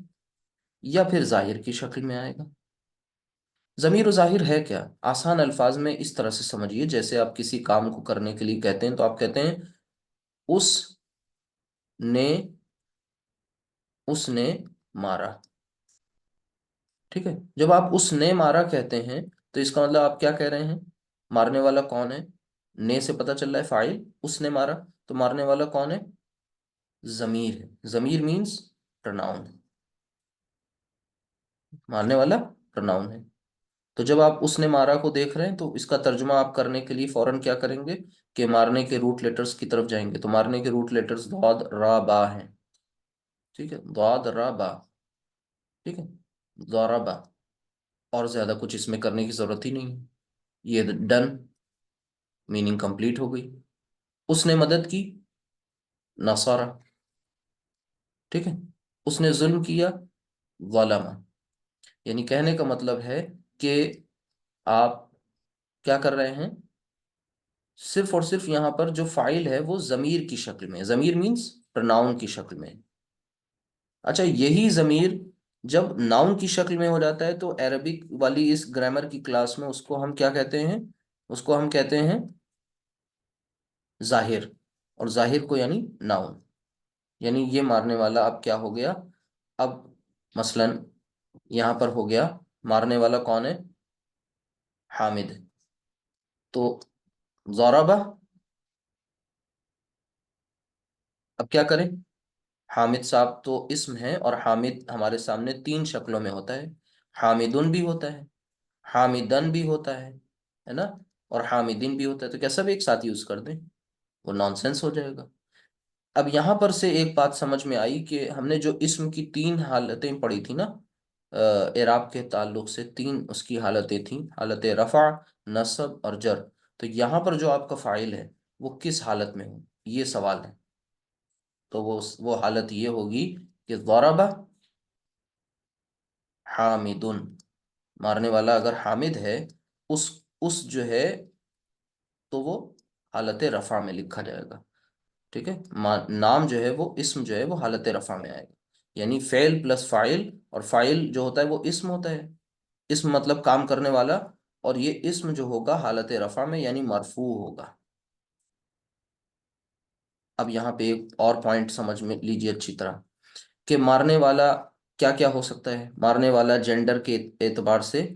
یا پھر ظاہر کی شکل میں آئے گا. ضمیر و ظاہر ہے کیا؟ آسان الفاظ میں اس طرح سے سمجھیے، جیسے آپ کسی کام کو کرنے کے لیے کہتے ہیں تو آپ کہتے ہیں اس نے، اس نے مارا. ٹھیک ہے، جب آپ اس نے مارا کہتے ہیں تو اس کا مطلب آپ کیا کہہ رہے ہیں؟ مارنے والا کون ہے؟ نے سے پتہ چل رہا ہے فاعل، اس نے مارا، تو مارنے والا کون ہے؟ ضمیر ہے. ضمیر مینس پروناؤن، مارنے والا پروناؤن ہے. تو جب آپ اس نے مارا کو دیکھ رہے ہیں تو اس کا ترجمہ آپ کرنے کے لیے فوراً کیا کریں گے کہ مارنے کے روٹ لیٹرز کی طرف جائیں گے. تو مارنے کے روٹ لیٹرز ضاد را با ہیں. ٹھیک ہے، ضاد را با. ٹھیک ہے، ضربا. اور زیادہ کچھ اس میں کرنے کی ضرورت ہی نہیں ہے. یہ ڈن، میننگ کمپلیٹ ہو گئی. اس نے مدد کی، نصارہ. ٹھیک ہے، اس نے ظلم کیا، ظلم. یعنی کہنے کا مطلب ہے کہ آپ کیا کر رہے ہیں؟ صرف اور صرف یہاں پر جو فاعل ہے وہ ضمیر کی شکل میں، ضمیر مینس پرناؤن کی شکل میں. اچھا، یہی ضمیر جب ناؤن کی شکل میں ہو جاتا ہے تو عربک والی اس گرامر کی کلاس میں اس کو ہم کیا کہتے ہیں؟ اس کو ہم کہتے ہیں ظاہر. اور ظاہر کو یعنی ناؤن. یعنی یہ مارنے والا اب کیا ہو گیا؟ اب مثلا یہاں پر ہو گیا مارنے والا کون ہے؟ حامد. تو ضربہ، اب کیا کریں؟ حامد صاحب تو اسم ہے، اور حامد ہمارے سامنے تین شکلوں میں ہوتا ہے. حامدن بھی ہوتا ہے، حامدن بھی ہوتا ہے نا، اور حامدین بھی ہوتا ہے. تو کیا سب ایک ساتھ یوز کر دیں؟ وہ نان سینس ہو جائے گا. اب یہاں پر سے ایک بات سمجھ میں آئی کہ ہم نے جو اسم کی تین حالتیں پڑھی تھی نا، اعراب کے تعلق سے تین اس کی حالتیں تھیں، حالت رفع، نصب اور جر. تو یہاں پر جو آپ کا فاعل ہے وہ کس حالت میں ہو، یہ سوال ہے. تو وہ حالت یہ ہوگی کہ ضربہ حامدن. مارنے والا اگر حامد ہے، اس اس جو ہے تو وہ حالت رفع میں لکھا جائے گا. ٹھیک ہے، نام جو ہے وہ اسم جو ہے وہ حالت رفع میں آئے گا. یعنی فعل پلس فاعل، اور فاعل جو ہوتا ہے وہ اسم ہوتا ہے، اسم مطلب کام کرنے والا، اور یہ اسم جو ہوگا حالت رفع میں یعنی مرفوع ہوگا. اب یہاں پہ ایک اور پوائنٹ سمجھ میں لیجیے اچھی طرح کہ مارنے والا کیا کیا ہو سکتا ہے. مارنے والا جینڈر کے اعتبار سے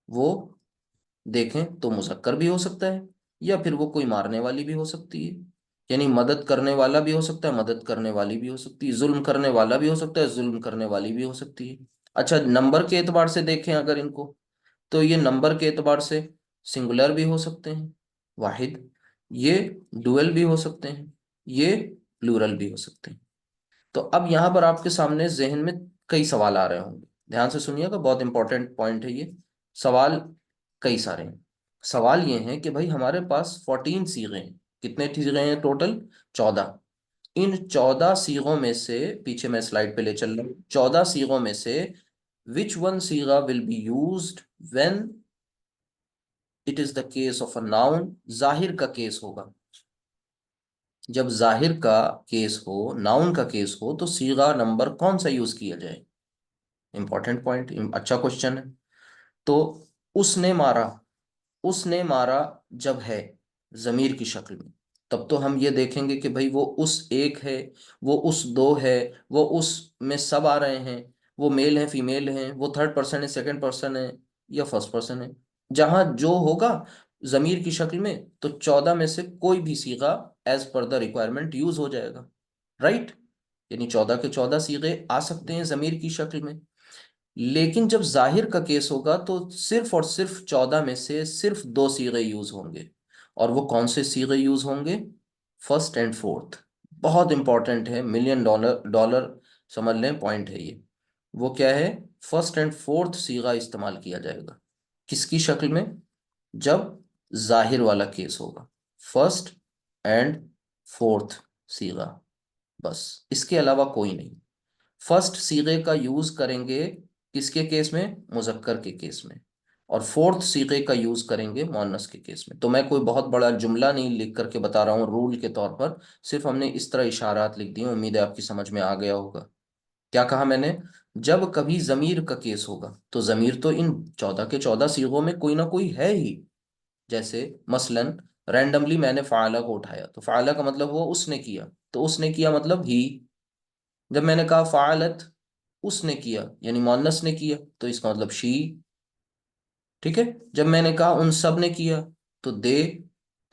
وہ دیکھیں تو مذکر بھی ہو سکتا ہے، یا پھر وہ کوئی مارنے والی بھی ہو سکتی ہے. یعنی مدد کرنے والا بھی ہو سکتا ہے، مدد کرنے والی بھی ہو سکتی ہے. ظلم کرنے والا بھی ہو سکتا ہے، ظلم کرنے والی بھی ہو سکتی ہے. اچھا، نمبر کے اعتبار سے دیکھیں اگر ان کو، تو یہ نمبر کے اعتبار سے سنگولر بھی ہو سکتے ہیں، واحد. یہ ڈوئل بھی ہو سکتے ہیں، یہ پلورل بھی ہو سکتے ہیں. تو اب یہاں پر آپ کے سامنے ذہن میں کئی سوال آ رہے ہوں گے. دھیان سے سنیے گا، بہت امپورٹنٹ پوائنٹ ہے یہ. سوال کئی سارے ہیں. سوال یہ ہے کہ بھائی ہمارے پاس 14 صیغے ہیں. کتنے صیغے ہیں ٹوٹل؟ 14. ان 14 صیغوں میں سے، پیچھے میں سلائڈ پہ لے چل رہا ہوں، 14 صیغوں میں سے which one صیغہ will be used when it is the case of a noun؟ ظاہر کا کیس ہوگا. جب ظاہر کا کیس ہو، ناؤن کا کیس ہو، تو صیغہ نمبر کون سا یوز کیا جائے؟ امپورٹنٹ پوائنٹ، اچھا کوشچن ہے۔ تو اس نے مارا، اس نے مارا جب ہے ضمیر کی شکل میں، تب تو ہم یہ دیکھیں گے کہ بھائی وہ اس ایک ہے، وہ اس دو ہے، وہ اس میں سب آ رہے ہیں، وہ میل ہیں فیمیل ہیں، وہ تھرڈ پرسن ہے سیکنڈ پرسن ہے یا فرسٹ پرسن ہے۔ جہاں جو ہوگا ضمیر کی شکل میں، تو 14 میں سے کوئی بھی صیغہ as per the requirement use ہو جائے گا، رائٹ؟ یعنی 14 کے 14 صیغے آ سکتے ہیں ضمیر کی شکل میں۔ لیکن جب ظاہر کا کیس ہوگا تو صرف اور صرف 14 میں سے صرف دو صیغے یوز ہوں گے، اور وہ کون سے صیغے یوز ہوں گے؟ First and fourth. بہت امپورٹنٹ ہے، ملین ڈالر ڈالر سمجھ لیں پوائنٹ ہے یہ۔ وہ کیا ہے؟ فرسٹ اینڈ فورتھ صیغہ استعمال کیا جائے گا، کس کی شکل میں؟ جب ظاہر والا کیس ہوگا، فرسٹ اینڈ فورتھ صیغہ، بس اس کے علاوہ کوئی نہیں۔ فرسٹ صیغے کا یوز کریں گے کس کے کیس میں؟ مذکر کے کیس میں، اور فورتھ صیغے کا یوز کریں گے مؤنث کے کیس میں۔ تو میں کوئی بہت بڑا جملہ نہیں لکھ کر کے بتا رہا ہوں رول کے طور پر، صرف ہم نے اس طرح اشارات لکھ دیے، امید ہے آپ کی سمجھ میں آ گیا ہوگا۔ کیا کہا میں نے؟ جب کبھی ضمیر کا کیس ہوگا تو ضمیر تو ان 14 کے 14 صیغوں میں کوئی نہ کوئی ہے ہی۔ جیسے مثلا رینڈملی میں نے فعلہ کو اٹھایا، تو فعلہ کا مطلب ہوا اس نے کیا، تو اس نے کیا مطلب ہی۔ جب میں نے کہا فعلت، اس نے کیا یعنی مؤنث نے کیا، تو اس کا مطلب شی، ٹھیک ہے؟ جب میں نے کہا ان سب نے کیا، تو دے،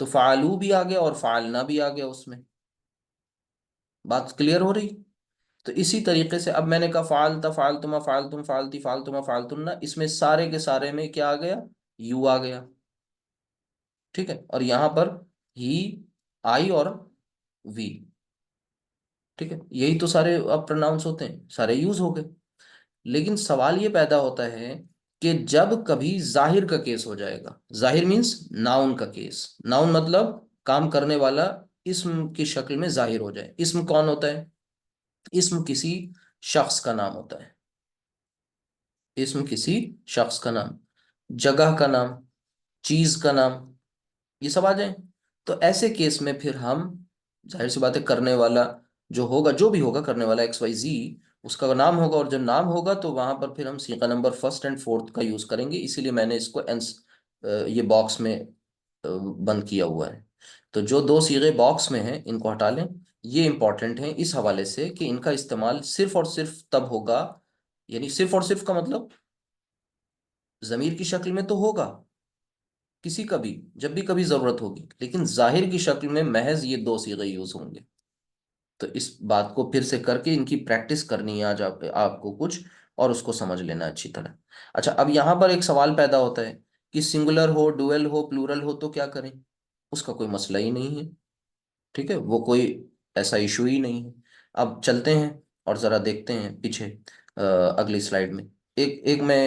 تو فعلو بھی آ گیا اور فعلنا بھی آ گیا اس میں۔ بات کلیئر ہو رہی؟ تو اسی طریقے سے اب میں نے کہا فعلتا فعلتما فعلتم فعلتی فعلتما فعلتن، اس میں سارے کے سارے میں کیا آ گیا؟ یو آ گیا، ٹھیک ہے؟ اور یہاں پر ہی، آئی اور وی، ٹھیک ہے؟ یہی تو سارے اب پرناؤنس ہوتے ہیں، سارے یوز ہو گئے۔ لیکن سوال یہ پیدا ہوتا ہے کہ جب کبھی ظاہر کا کیس ہو جائے گا، ظاہر مینس ناؤن کا کیس، ناؤن مطلب کام کرنے والا اسم کی شکل میں ظاہر ہو جائے۔ اسم کون ہوتا ہے؟ اسم کسی شخص کا نام ہوتا ہے، اسم کسی شخص کا نام، جگہ کا نام، چیز کا نام، یہ سب آ جائیں۔ تو ایسے کیس میں پھر ہم، ظاہر سی بات ہے، کرنے والا جو ہوگا، جو بھی ہوگا کرنے والا ایکس وائی زی، اس کا نام ہوگا، اور جب نام ہوگا تو وہاں پر پھر ہم صیغہ نمبر فرسٹ اینڈ فورتھ کا یوز کریں گے، اسی لیے میں نے اس کو یہ باکس میں بند کیا ہوا ہے۔ تو جو دو صیغے باکس میں ہیں ان کو ہٹا لیں، یہ امپورٹنٹ ہیں اس حوالے سے کہ ان کا استعمال صرف اور صرف تب ہوگا، یعنی صرف اور صرف کا مطلب ضمیر کی شکل میں تو ہوگا کسی کا بھی، جب بھی کبھی ضرورت ہوگی، لیکن ظاہر کی شکل میں محض یہ دو صیغے یوز ہوں گے۔ تو اس بات کو پھر سے کر کے ان کی پریکٹس کرنی ہے آج آپ کو کچھ، اور اس کو سمجھ لینا اچھی طرح۔ اچھا، اب یہاں پر ایک سوال پیدا ہوتا ہے کہ سنگولر ہو، ڈویل ہو، پلورل ہو تو کیا کریں؟ اس کا کوئی مسئلہ ہی نہیں ہے، ٹھیک ہے؟ وہ کوئی ایسا ایشو ہی نہیں ہے۔ اب چلتے ہیں اور ذرا دیکھتے ہیں پیچھے اگلی سلائیڈ میں۔ ایک ایک میں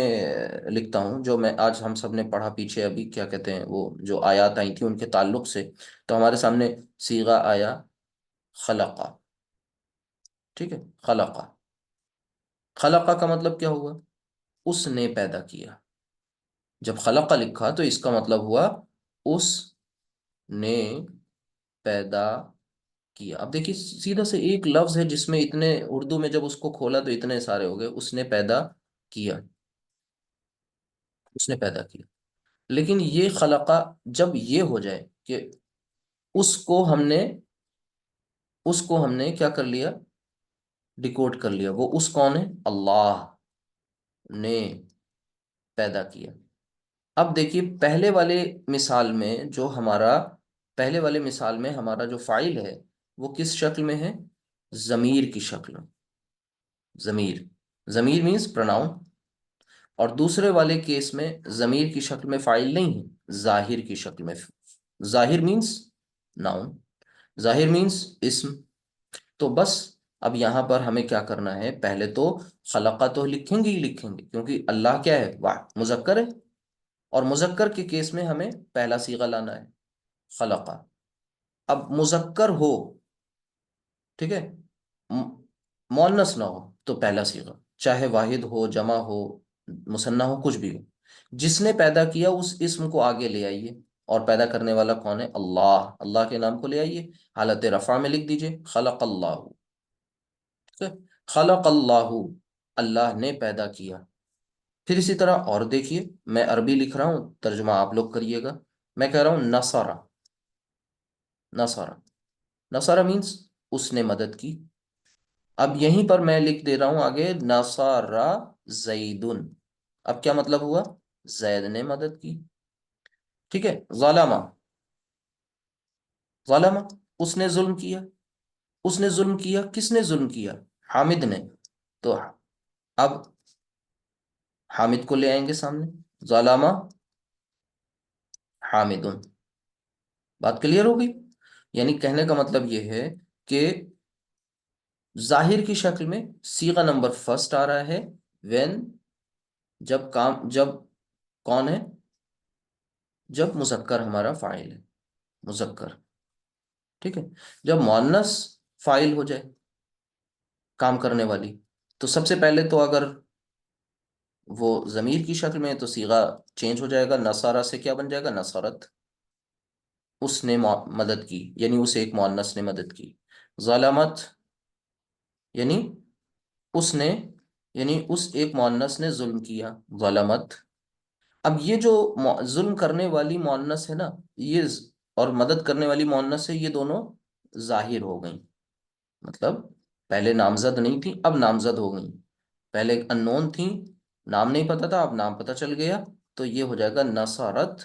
لکھتا ہوں جو میں آج ہم سب نے پڑھا پیچھے، ابھی کیا کہتے ہیں وہ جو آیات آئی تھیں ان کے تعلق سے۔ تو ہمارے سامنے صیغہ آیا خلقہ، ٹھیک ہے؟ خلقہ، خلقہ کا مطلب کیا ہوا؟ اس نے پیدا کیا۔ جب خلقہ لکھا تو اس کا مطلب ہوا اس نے پیدا کیا۔ اب دیکھیے سیدھا سے ایک لفظ ہے جس میں اتنے، اردو میں جب اس کو کھولا تو اتنے سارے ہو گئے، اس نے پیدا کیا، اس نے پیدا کیا۔ لیکن یہ خلقہ جب یہ ہو جائے کہ اس کو ہم نے، اس کو ہم نے کیا کر لیا؟ ڈیکوڈ کر لیا۔ وہ اس کون ہے؟ اللہ نے پیدا کیا۔ اب دیکھیے پہلے والے مثال میں جو ہمارا، پہلے والے مثال میں ہمارا جو فاعل ہے وہ کس شکل میں ہے؟ ضمیر کی شکل میں، ضمیر، ضمیر مینس پروناؤن۔ اور دوسرے والے کیس میں ضمیر کی شکل میں فاعل نہیں ہے، ظاہر کی شکل میں۔ ظاہر مینس ناؤن، ظاہر مینس اسم۔ تو بس اب یہاں پر ہمیں کیا کرنا ہے؟ پہلے تو خلقہ تو لکھیں گے ہی لکھیں گے، کیونکہ اللہ کیا ہے؟ واحد مذکر ہے، اور مذکر کے کیس میں ہمیں پہلا صیغہ لانا ہے خلقہ۔ اب مذکر ہو، ٹھیک ہے، مؤنث نہ ہو تو پہلا صیغہ، چاہے واحد ہو، جمع ہو، مثنیٰ ہو، کچھ بھی ہو، جس نے پیدا کیا اس اسم کو آگے لے آئیے۔ اور پیدا کرنے والا کون ہے؟ اللہ. اللہ کے نام کو لے آئیے، حالت رفع میں لکھ دیجئے خلق اللہ. ٹھیک ہے، خلق اللہ، اللہ نے پیدا کیا. پھر اسی طرح اور دیکھیے، میں عربی لکھ رہا ہوں، ترجمہ آپ لوگ کریے گا. میں کہہ رہا ہوں نصرہ. نصرہ، نصرہ مینس اس نے مدد کی. اب یہیں پر میں لکھ دے رہا ہوں آگے نصرہ زیدن. اب کیا مطلب ہوا؟ زید نے مدد کی. ٹھیک ہے. ظلمہ، ظلمہ اس نے ظلم کیا. اس نے ظلم کیا، کس نے ظلم کیا؟ حامد نے. تو اب حامد کو لے آئیں گے سامنے، ظلمہ حامدن. بات کلیئر ہو گئی؟ یعنی کہنے کا مطلب یہ ہے کہ ظاہر کی شکل میں صیغہ نمبر فرسٹ آ رہا ہے وین، جب کون ہے؟ جب مذکر ہمارا فاعل ہے، مذکر. ٹھیک ہے. جب مؤنث فاعل ہو جائے، کام کرنے والی، تو سب سے پہلے تو اگر وہ ضمیر کی شکل میں ہے تو صیغہ چینج ہو جائے گا. نصارہ سے کیا بن جائے گا؟ نصرت. اس نے مدد کی، یعنی اس ایک مؤنث نے مدد کی. ظلمت یعنی اس نے، یعنی اس ایک مؤنث نے ظلم کیا، ظلمت. اب یہ جو ظلم کرنے والی مؤنث ہے نا، یہ اور مدد کرنے والی مؤنث ہے، یہ دونوں ظاہر ہو گئیں. مطلب پہلے نامزد نہیں تھی، اب نامزد ہو گئیں. پہلے اننون تھیں، نام نہیں پتا تھا، اب نام پتا چل گیا. تو یہ ہو جائے گا نصارت،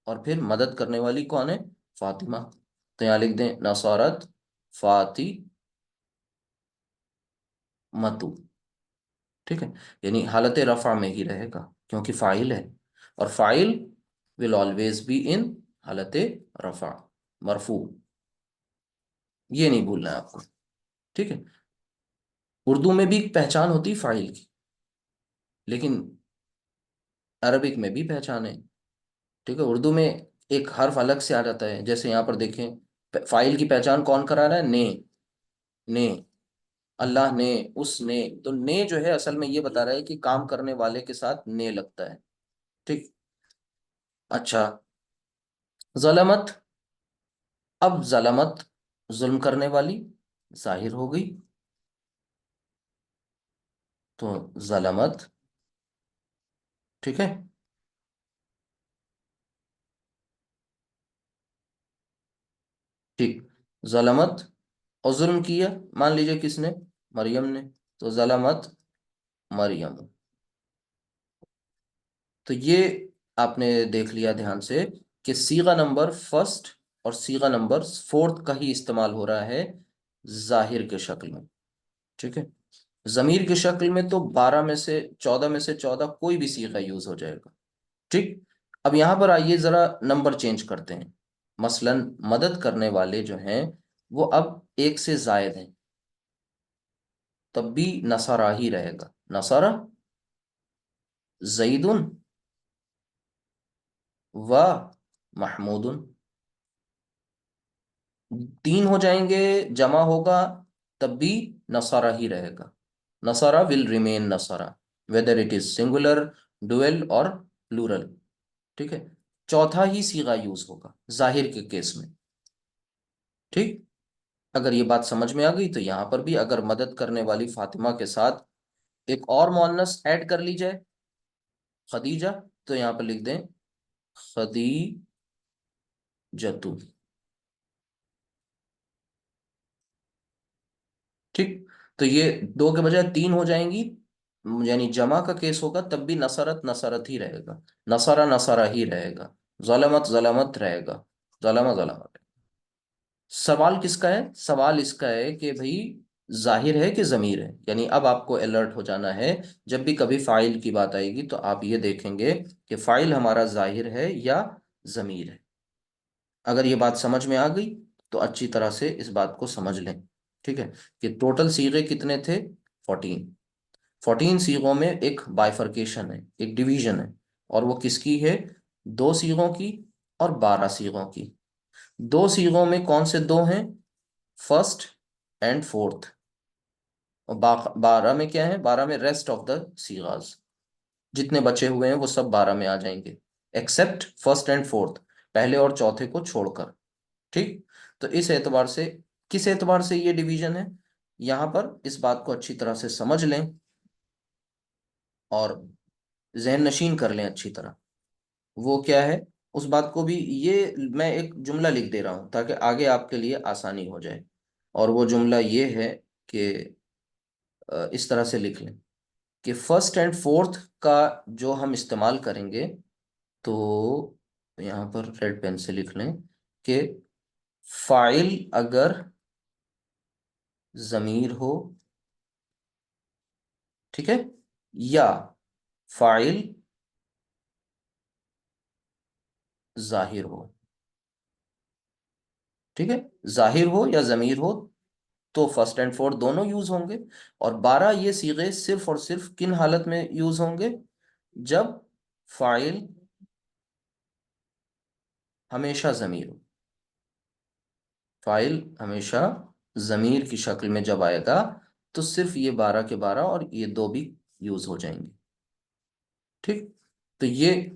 اور پھر مدد کرنے والی کون ہے؟ فاطمہ. تو یہاں لکھ دیں نصارت فاطمہ متو. ٹھیک ہے. یعنی حالت رفع میں ہی رہے گا کیونکہ فاعل ہے، اور فاعل will always be in حالت رفع، مرفوع. یہ نہیں بھولنا ہے آپ کو. ٹھیک ہے. اردو میں بھی پہچان ہوتی فاعل کی، لیکن عربک میں بھی پہچان ہے. ٹھیک ہے. اردو میں ایک حرف الگ سے آ جاتا ہے، جیسے یہاں پر دیکھیں فاعل کی پہچان کون کرا رہا ہے؟ نے. نے، اللہ نے، اس نے. تو نے جو ہے اصل میں یہ بتا رہا ہے کہ کام کرنے والے کے ساتھ نے لگتا ہے. ٹھیک. اچھا، ظلمت. اب ظلمت ظلم کرنے والی ظاہر ہو گئی، تو ظلمت. ٹھیک ہے. ٹھیک. ظلمت، اور ظلم کیا مان لیجئے کس نے؟ مریم نے. تو ظلمت مریم. تو یہ آپ نے دیکھ لیا دھیان سے کہ صیغہ نمبر فرسٹ اور صیغہ نمبر فورتھ کا ہی استعمال ہو رہا ہے ظاہر کے شکل میں. ٹھیک ہے. ضمیر کی شکل میں تو 12 میں سے 14 کوئی بھی صیغہ یوز ہو جائے گا. ٹھیک. اب یہاں پر آئیے ذرا نمبر چینج کرتے ہیں. مثلا مدد کرنے والے جو ہیں وہ اب ایک سے زائد ہیں، تب بھی نصرہ ہی رہے گا. نصرہ زیدن و محمود. 3 ہو جائیں گے، جمع ہوگا، تب بھی نصرہ ہی رہے گا. نصرہ will remain نصرہ whether it is singular, dual اور plural. ٹھیک ہے. چوتھا ہی صیغہ یوز ہوگا ظاہر کے کیس میں. ٹھیک. اگر یہ بات سمجھ میں آ گئی تو یہاں پر بھی اگر مدد کرنے والی فاطمہ کے ساتھ ایک اور مؤنث ایڈ کر لی جائے، خدیجہ، تو یہاں پر لکھ دیں خدیجتو. ٹھیک. تو یہ 2 کے بجائے 3 ہو جائیں گی، یعنی جمع کا کیس ہوگا تب بھی نصرت نصرت ہی رہے گا، نصرہ نصرہ ہی رہے گا، ظلمت ظلمت رہے گا، ظلمہ ظلمت. سوال کس کا ہے؟ سوال اس کا ہے کہ بھئی ظاہر ہے کہ ضمیر ہے. یعنی اب آپ کو الرٹ ہو جانا ہے، جب بھی کبھی فاعل کی بات آئے گی تو آپ یہ دیکھیں گے کہ فاعل ہمارا ظاہر ہے یا ضمیر ہے. اگر یہ بات سمجھ میں آ گئی تو اچھی طرح سے اس بات کو سمجھ لیں. ٹھیک ہے. کہ ٹوٹل صیغے کتنے تھے؟ 14. 14 صیغوں میں ایک بائفرکیشن ہے، ایک ڈویژن ہے، اور وہ کس کی ہے؟ 2 صیغوں کی اور 12 صیغوں کی. 2 صیغوں میں کون سے 2 ہیں؟ First and fourth. اور 12 میں کیا ہے؟ 12 میں ریسٹ آف دا صیغاز، جتنے بچے ہوئے ہیں وہ سب 12 میں آ جائیں گے ایکسپٹ فرسٹ اینڈ فورتھ. پہلے اور چوتھے کو چھوڑ کر، ٹھیک؟ تو اس اعتبار سے، کس اعتبار سے یہ ڈویژن ہے، یہاں پر اس بات کو اچھی طرح سے سمجھ لیں اور ذہن نشین کر لیں اچھی طرح. وہ کیا ہے اس بات کو بھی، یہ میں ایک جملہ لکھ دے رہا ہوں تاکہ آگے آپ کے لیے آسانی ہو جائے. اور وہ جملہ یہ ہے کہ اس طرح سے لکھ لیں کہ فرسٹ اینڈ فورتھ کا جو ہم استعمال کریں گے، تو یہاں پر ریڈ پین سے لکھ لیں کہ فاعل اگر ضمیر ہو، ٹھیک ہے، یا فاعل ظاہر ہو، ٹھیک ہے، ظاہر ہو یا ضمیر ہو، تو فرسٹ اینڈ فورتھ دونوں یوز ہوں گے. اور 12 یہ صیغے صرف اور صرف کن حالت میں یوز ہوں گے؟ جب فاعل ہمیشہ ضمیر ہو. فاعل ہمیشہ ضمیر کی شکل میں جب آئے گا تو صرف یہ 12 کے 12 اور یہ دو بھی یوز ہو جائیں گے، ٹھیک؟ تو یہ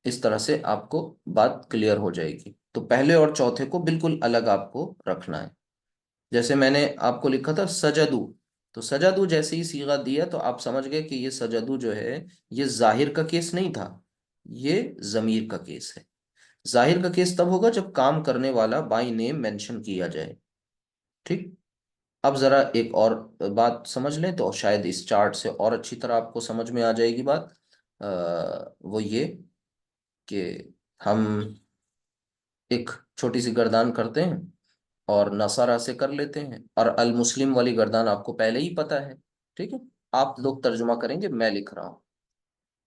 اس طرح سے آپ کو بات کلیئر ہو جائے گی. تو پہلے اور چوتھے کو بالکل الگ آپ کو رکھنا ہے. جیسے میں نے آپ کو لکھا تھا سجدو، تو سجدو جیسے ہی صیغہ دیا تو آپ سمجھ گئے کہ یہ سجدو جو ہے یہ ظاہر کا کیس نہیں تھا، یہ ضمیر کا کیس ہے. ظاہر کا کیس تب ہوگا جب کام کرنے والا بائی نیم مینشن کیا جائے، ٹھیک؟ اب ذرا ایک اور بات سمجھ لیں تو شاید اس چارٹ سے اور اچھی طرح آپ کو سمجھ میں آ جائے گی بات. وہ یہ کہ ہم ایک چھوٹی سی گردان کرتے ہیں اور نصارہ سے کر لیتے ہیں، اور المسلم والی گردان آپ کو پہلے ہی پتہ ہے، ٹھیک ہے؟ آپ لوگ ترجمہ کریں گے، میں لکھ رہا ہوں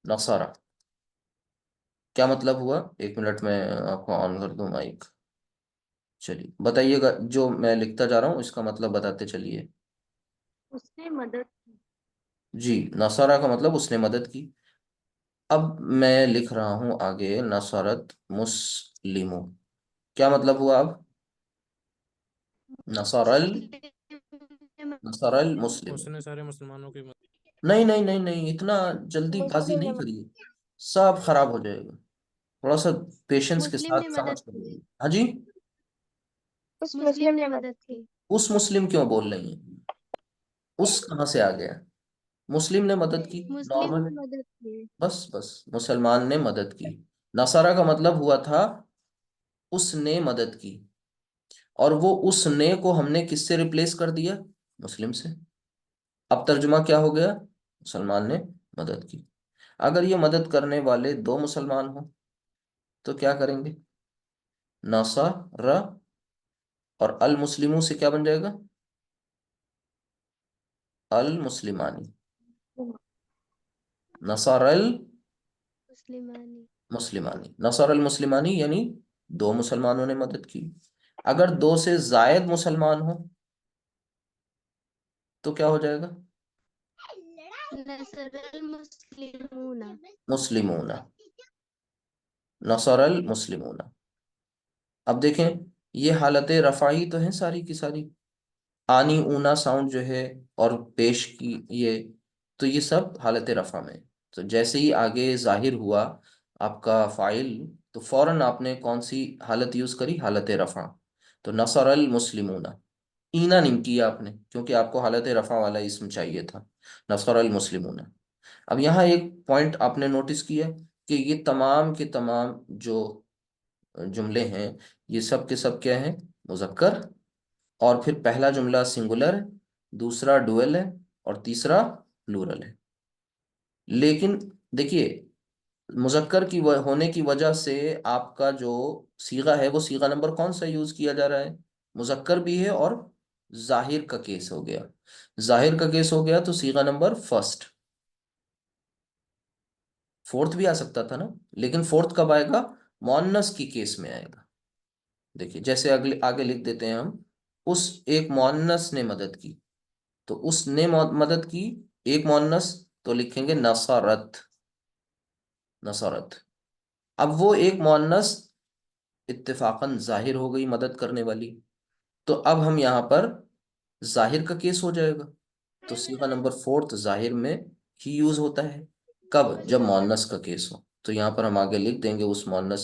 نصارہ. کیا مطلب ہوا؟ ایک منٹ میں آپ کو آن کر دوں مائک. چلیے بتائیے گا، جو میں لکھتا جا رہا ہوں اس کا مطلب بتاتے چلیے. اس نے مدد کی. جی، نصارہ کا مطلب اس نے مدد کی. اب میں لکھ رہا ہوں آگے نصرت مسلموں. کیا مطلب ہوا اب؟ نصر نصر المسلم. اس نے سارے مسلمانوں کی نہیں نہیں نہیں نہیں، اتنا جلدی بازی مسلم نے نہیں کریے، سب خراب ہو جائے گا. تھوڑا سا پیشنس کے مسلم نے ساتھ مدد سمجھ کر. کی. ہاں جی، اس مسلم نے مدد کی. اس مسلم کیوں بول رہی ہیں؟ اس کہاں سے آ گیا؟ مسلم نے مدد کی، مسلم نارمل نے ہے. مدد کی. بس بس، مسلمان نے مدد کی. نصارہ کا مطلب ہوا تھا اس نے مدد کی، اور وہ اس نے کو ہم نے کس سے ریپلیس کر دیا؟ مسلم سے. اب ترجمہ کیا ہو گیا؟ مسلمان نے مدد کی. اگر یہ مدد کرنے والے دو مسلمان ہوں تو کیا کریں گے؟ نصر اور المسلموں سے کیا بن جائے گا؟ المسلمانی. نصر مسلمانی. المسلمانی، نصر المسلمانی یعنی دو مسلمانوں نے مدد کی. اگر دو سے زائد مسلمان ہوں تو کیا ہو جائے گا؟ نصر المسلمون. مسلمون، نصر المسلمون. اب دیکھیں یہ حالت رفعی تو ہیں ساری کی ساری، آنی اونا ساؤنڈ جو ہے اور پیش کی یہ، تو یہ سب حالت رفع میں. تو جیسے ہی آگے ظاہر ہوا آپ کا فاعل تو فوراً آپ نے کون سی حالت یوز کری؟ حالت رفع. تو نصر المسلمون، اینا نہیں کیا آپ نے کیونکہ آپ کو حالت رفع والا اسم چاہیے تھا. نصر المسلمون. اب یہاں ایک پوائنٹ آپ نے نوٹس کیا کہ یہ تمام کے تمام جو جملے ہیں یہ سب کے سب کیا ہیں؟ مذکر. اور پھر پہلا جملہ سنگولر ہے، دوسرا ڈوئل ہے، اور تیسرا پلورل ہے. لیکن دیکھیے مذکر کی ہونے کی وجہ سے آپ کا جو صیغہ ہے وہ صیغہ نمبر کون سا یوز کیا جا رہا ہے؟ مذکر بھی ہے اور ظاہر کا کیس ہو گیا. ظاہر کا کیس ہو گیا تو صیغہ نمبر فرسٹ. فورتھ بھی آ سکتا تھا نا، لیکن فورتھ کب آئے گا؟ مؤنث کی کیس میں آئے گا. دیکھیے جیسے اگلے آگے لکھ دیتے ہیں ہم، اس ایک مؤنث نے مدد کی، تو اس نے مدد کی ایک مؤنث، تو لکھیں گے نصرت. نصرت. اب وہ ایک مؤنث اتفاقاً ظاہر ہو گئی مدد کرنے والی، تو اب ہم یہاں پر ظاہر کا کیس ہو جائے گا. تو صیغہ نمبر فورتھ ظاہر میں ہی یوز ہوتا ہے. کب؟ جب مؤنث کا کیس ہو. تو یہاں پر ہم آگے لکھ دیں گے اس مؤنث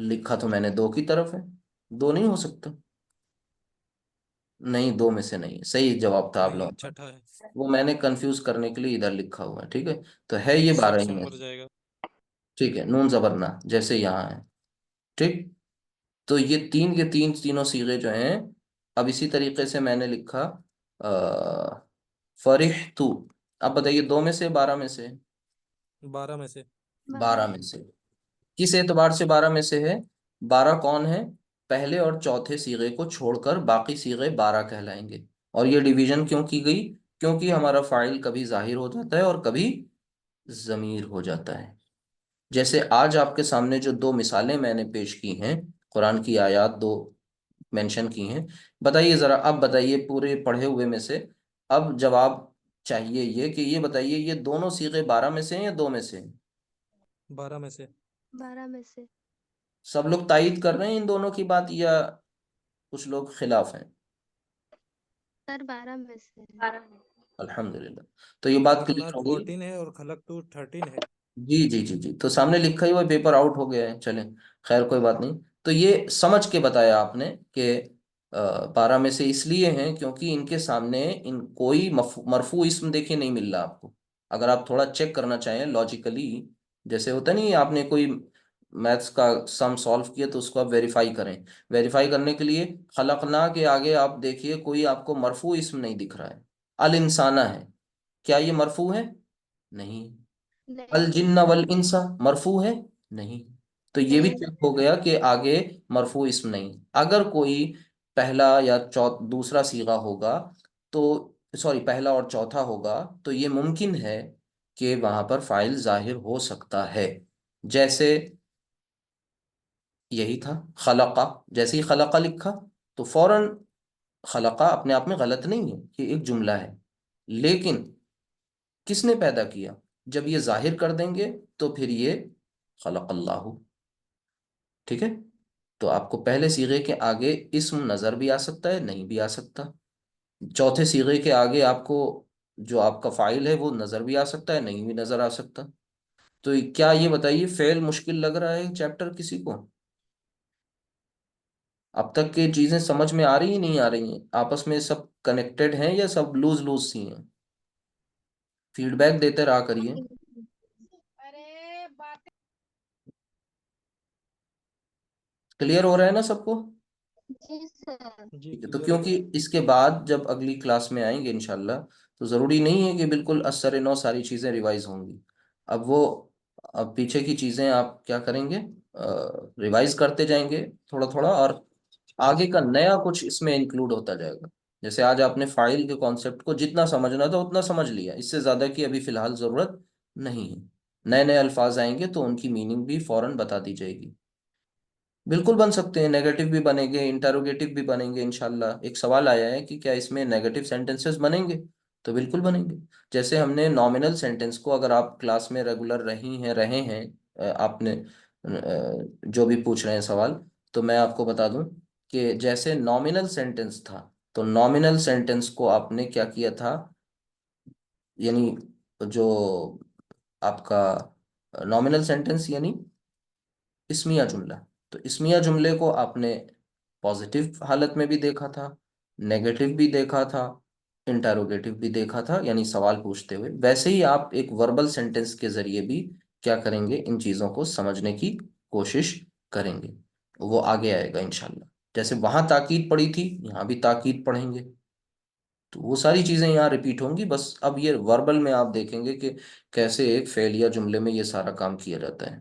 لکھا تو میں نے دو کی طرف ہے، دو نہیں ہو سکتا، نہیں دو میں سے نہیں، صحیح جواب تھا آپ نہیں لوگوں کا، چھٹا ہے، وہ میں نے کنفیوز کرنے کے لیے ادھر لکھا ہوا ہے، ٹھیک ہے، تو ہے یہ اس سے 12 ہی آپشن میں بھر سے، جائے گا۔ ٹھیک ہے، نون زبر نہ جیسے یہاں ہے، ٹھیک، تو یہ تین کے تینوں صیغے جو ہیں، اب اسی طریقے سے میں نے لکھا فرح تو، اب بتائیے دو میں سے 12 میں سے؟ 12 میں سے۔ 12 میں سے، کس اعتبار سے 12 میں سے ہے؟ 12 کون ہے؟ پہلے اور چوتھے صیغے کو چھوڑ کر باقی صیغے 12 کہلائیں گے، اور یہ ڈویژن کیوں کی گئی؟ کیونکہ ہمارا فاعل کبھی ظاہر ہو جاتا ہے اور کبھی ضمیر ہو جاتا ہے۔ جیسے آج آپ کے سامنے جو دو مثالیں میں نے پیش کی ہیں، قرآن کی آیات دو مینشن کی ہیں، بتائیے ذرا، اب بتائیے پورے پڑھے ہوئے میں سے اب جواب چاہیے یہ کہ یہ بتائیے یہ دونوں صیغے 12 میں سے ہیں یا دو میں سے ہیں؟ 12 میں سے۔ 12 میں سے۔ سب لوگ تائید کر رہے ہیں ان دونوں کی بات یا کچھ لوگ خلاف ہیں؟ سر 12 میں سے۔ الحمدللہ، تو یہ بات کلیئر خلق ہو گئی؟ 14 ہے اور خلق تو 13 ہے۔ جی جی جی جی، تو سامنے لکھا ہی ہوا پیپر آؤٹ ہو گیا ہے، چلیں خیر کوئی بات نہیں، تو یہ سمجھ کے بتایا آپ نے کہ 12 میں سے اس لیے ہیں کیونکہ ان کے سامنے ان کوئی مرفوع اسم دیکھے نہیں مل رہا آپ کو، اگر آپ تھوڑا چیک کرنا چاہیں لاجیکلی، جیسے ہوتا نہیں آپ نے کوئی میتھس کا سم سالو کیا تو اس کو آپ ویریفائی کریں، ویریفائی کرنے کے لیے خلقنا کے آگے آپ دیکھیے کوئی آپ کو مرفوع اسم نہیں دکھ رہا ہے، الانسانہ ہے، کیا یہ مرفوع ہے؟ نہیں۔ نہیں۔ الجن والانس مرفوع ہے؟ نہیں، تو یہ بھی نہیں۔ چیک ہو گیا کہ آگے مرفوع اسم نہیں، اگر کوئی پہلا یا دوسرا صیغہ ہوگا تو سوری پہلا اور چوتھا ہوگا تو یہ ممکن ہے کہ وہاں پر فاعل ظاہر ہو سکتا ہے، جیسے یہی تھا خلقہ، جیسے ہی خلقہ لکھا تو فوراً خلقہ اپنے آپ میں غلط نہیں ہے، یہ ایک جملہ ہے، لیکن کس نے پیدا کیا؟ جب یہ ظاہر کر دیں گے تو پھر یہ خلق اللہ، ٹھیک ہے، تو آپ کو پہلے صیغے کے آگے اسم نظر بھی آ سکتا ہے، نہیں بھی آ سکتا، چوتھے صیغے کے آگے آپ کو جو آپ کا فاعل ہے وہ نظر بھی آ سکتا ہے، نہیں بھی نظر آ سکتا، تو کیا یہ بتائیے فعل مشکل لگ رہا ہے چیپٹر کسی کو؟ اب تک کی چیزیں سمجھ میں آ رہی ہیں نہیں آ رہی ہیں؟ آپس میں سب کنیکٹڈ ہیں یا سب لوز لوز سی ہیں؟ فیڈ بیک دیتے رہا کریے۔ کلیئر ہو رہا ہے نا سب کو؟ جی سر۔ جی ٹھیک ہے، تو کلیئر ہو رہا کیونکہ اس کے بعد جب اگلی کلاس میں آئیں گے انشاءاللہ تو ضروری نہیں ہے کہ بالکل اثر نو ساری چیزیں ریوائز ہوں گی، اب پیچھے کی چیزیں آپ کیا کریں گے، ریوائز کرتے جائیں گے تھوڑا تھوڑا، اور آگے کا نیا کچھ اس میں انکلوڈ ہوتا جائے گا، جیسے آج آپ نے فاعل کے کانسیپٹ کو جتنا سمجھنا تھا اتنا سمجھ لیا، اس سے زیادہ کی ابھی فی الحال ضرورت نہیں ہے، نئے نئے الفاظ آئیں گے تو ان کی میننگ بھی فوراً بتا دی جائے گی، بالکل بن سکتے ہیں، نیگیٹو بھی بنیں گے، انٹروگیٹو بھی بنیں گے انشاءاللہ، ایک سوال آیا ہے کہ کیا اس میں نیگیٹو سینٹنسز بنیں گے؟ تو بالکل بنیں گے، جیسے ہم نے نامنل سینٹنس کو، اگر آپ کلاس میں ریگولر رہے ہیں، آپ نے جو بھی پوچھ رہے ہیں سوال، تو میں آپ کو بتا دوں کہ جیسے نامنل سینٹنس تھا تو نامنل سینٹنس کو آپ نے کیا کیا تھا، یعنی جو آپ کا نامنل سینٹنس یعنی اسمیہ جملہ، تو اسمیہ جملے کو آپ نے پازیٹیو حالت میں بھی دیکھا تھا، نیگیٹو بھی دیکھا تھا، انٹروگیٹو بھی دیکھا تھا، یعنی سوال پوچھتے ہوئے، ویسے ہی آپ ایک وربل سینٹنس کے ذریعے بھی کیا کریں گے، ان چیزوں کو سمجھنے کی کوشش کریں گے، وہ آگے آئے گا انشاءاللہ، جیسے وہاں تاکید پڑی تھی یہاں بھی تاکید پڑھیں گے، تو وہ ساری چیزیں یہاں ریپیٹ ہوں گی، بس اب یہ وربل میں آپ دیکھیں گے کہ کیسے ایک فعل یا جملے میں یہ سارا کام کیا جاتا ہے۔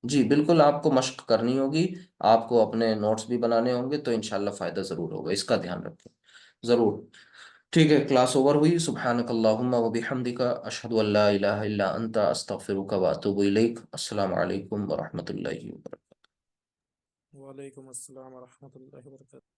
جی بالکل، آپ کو مشق کرنی ہوگی، آپ کو اپنے نوٹس بھی بنانے ہوں گے، تو انشاءاللہ فائدہ ضرور ہوگا، اس کا دھیان رکھیں ضرور۔ ٹھیک ہے، کلاس اوور ہوئی، سبحانک اللہم و بحمدک، اشہد ان لا الہ الا انت، استغفرک و اتوب الیک، السلام علیکم ورحمۃ اللہ وبرکاتہ۔ ہے۔ وعلیکم السلام ورحمۃ اللہ وبرکاتہ۔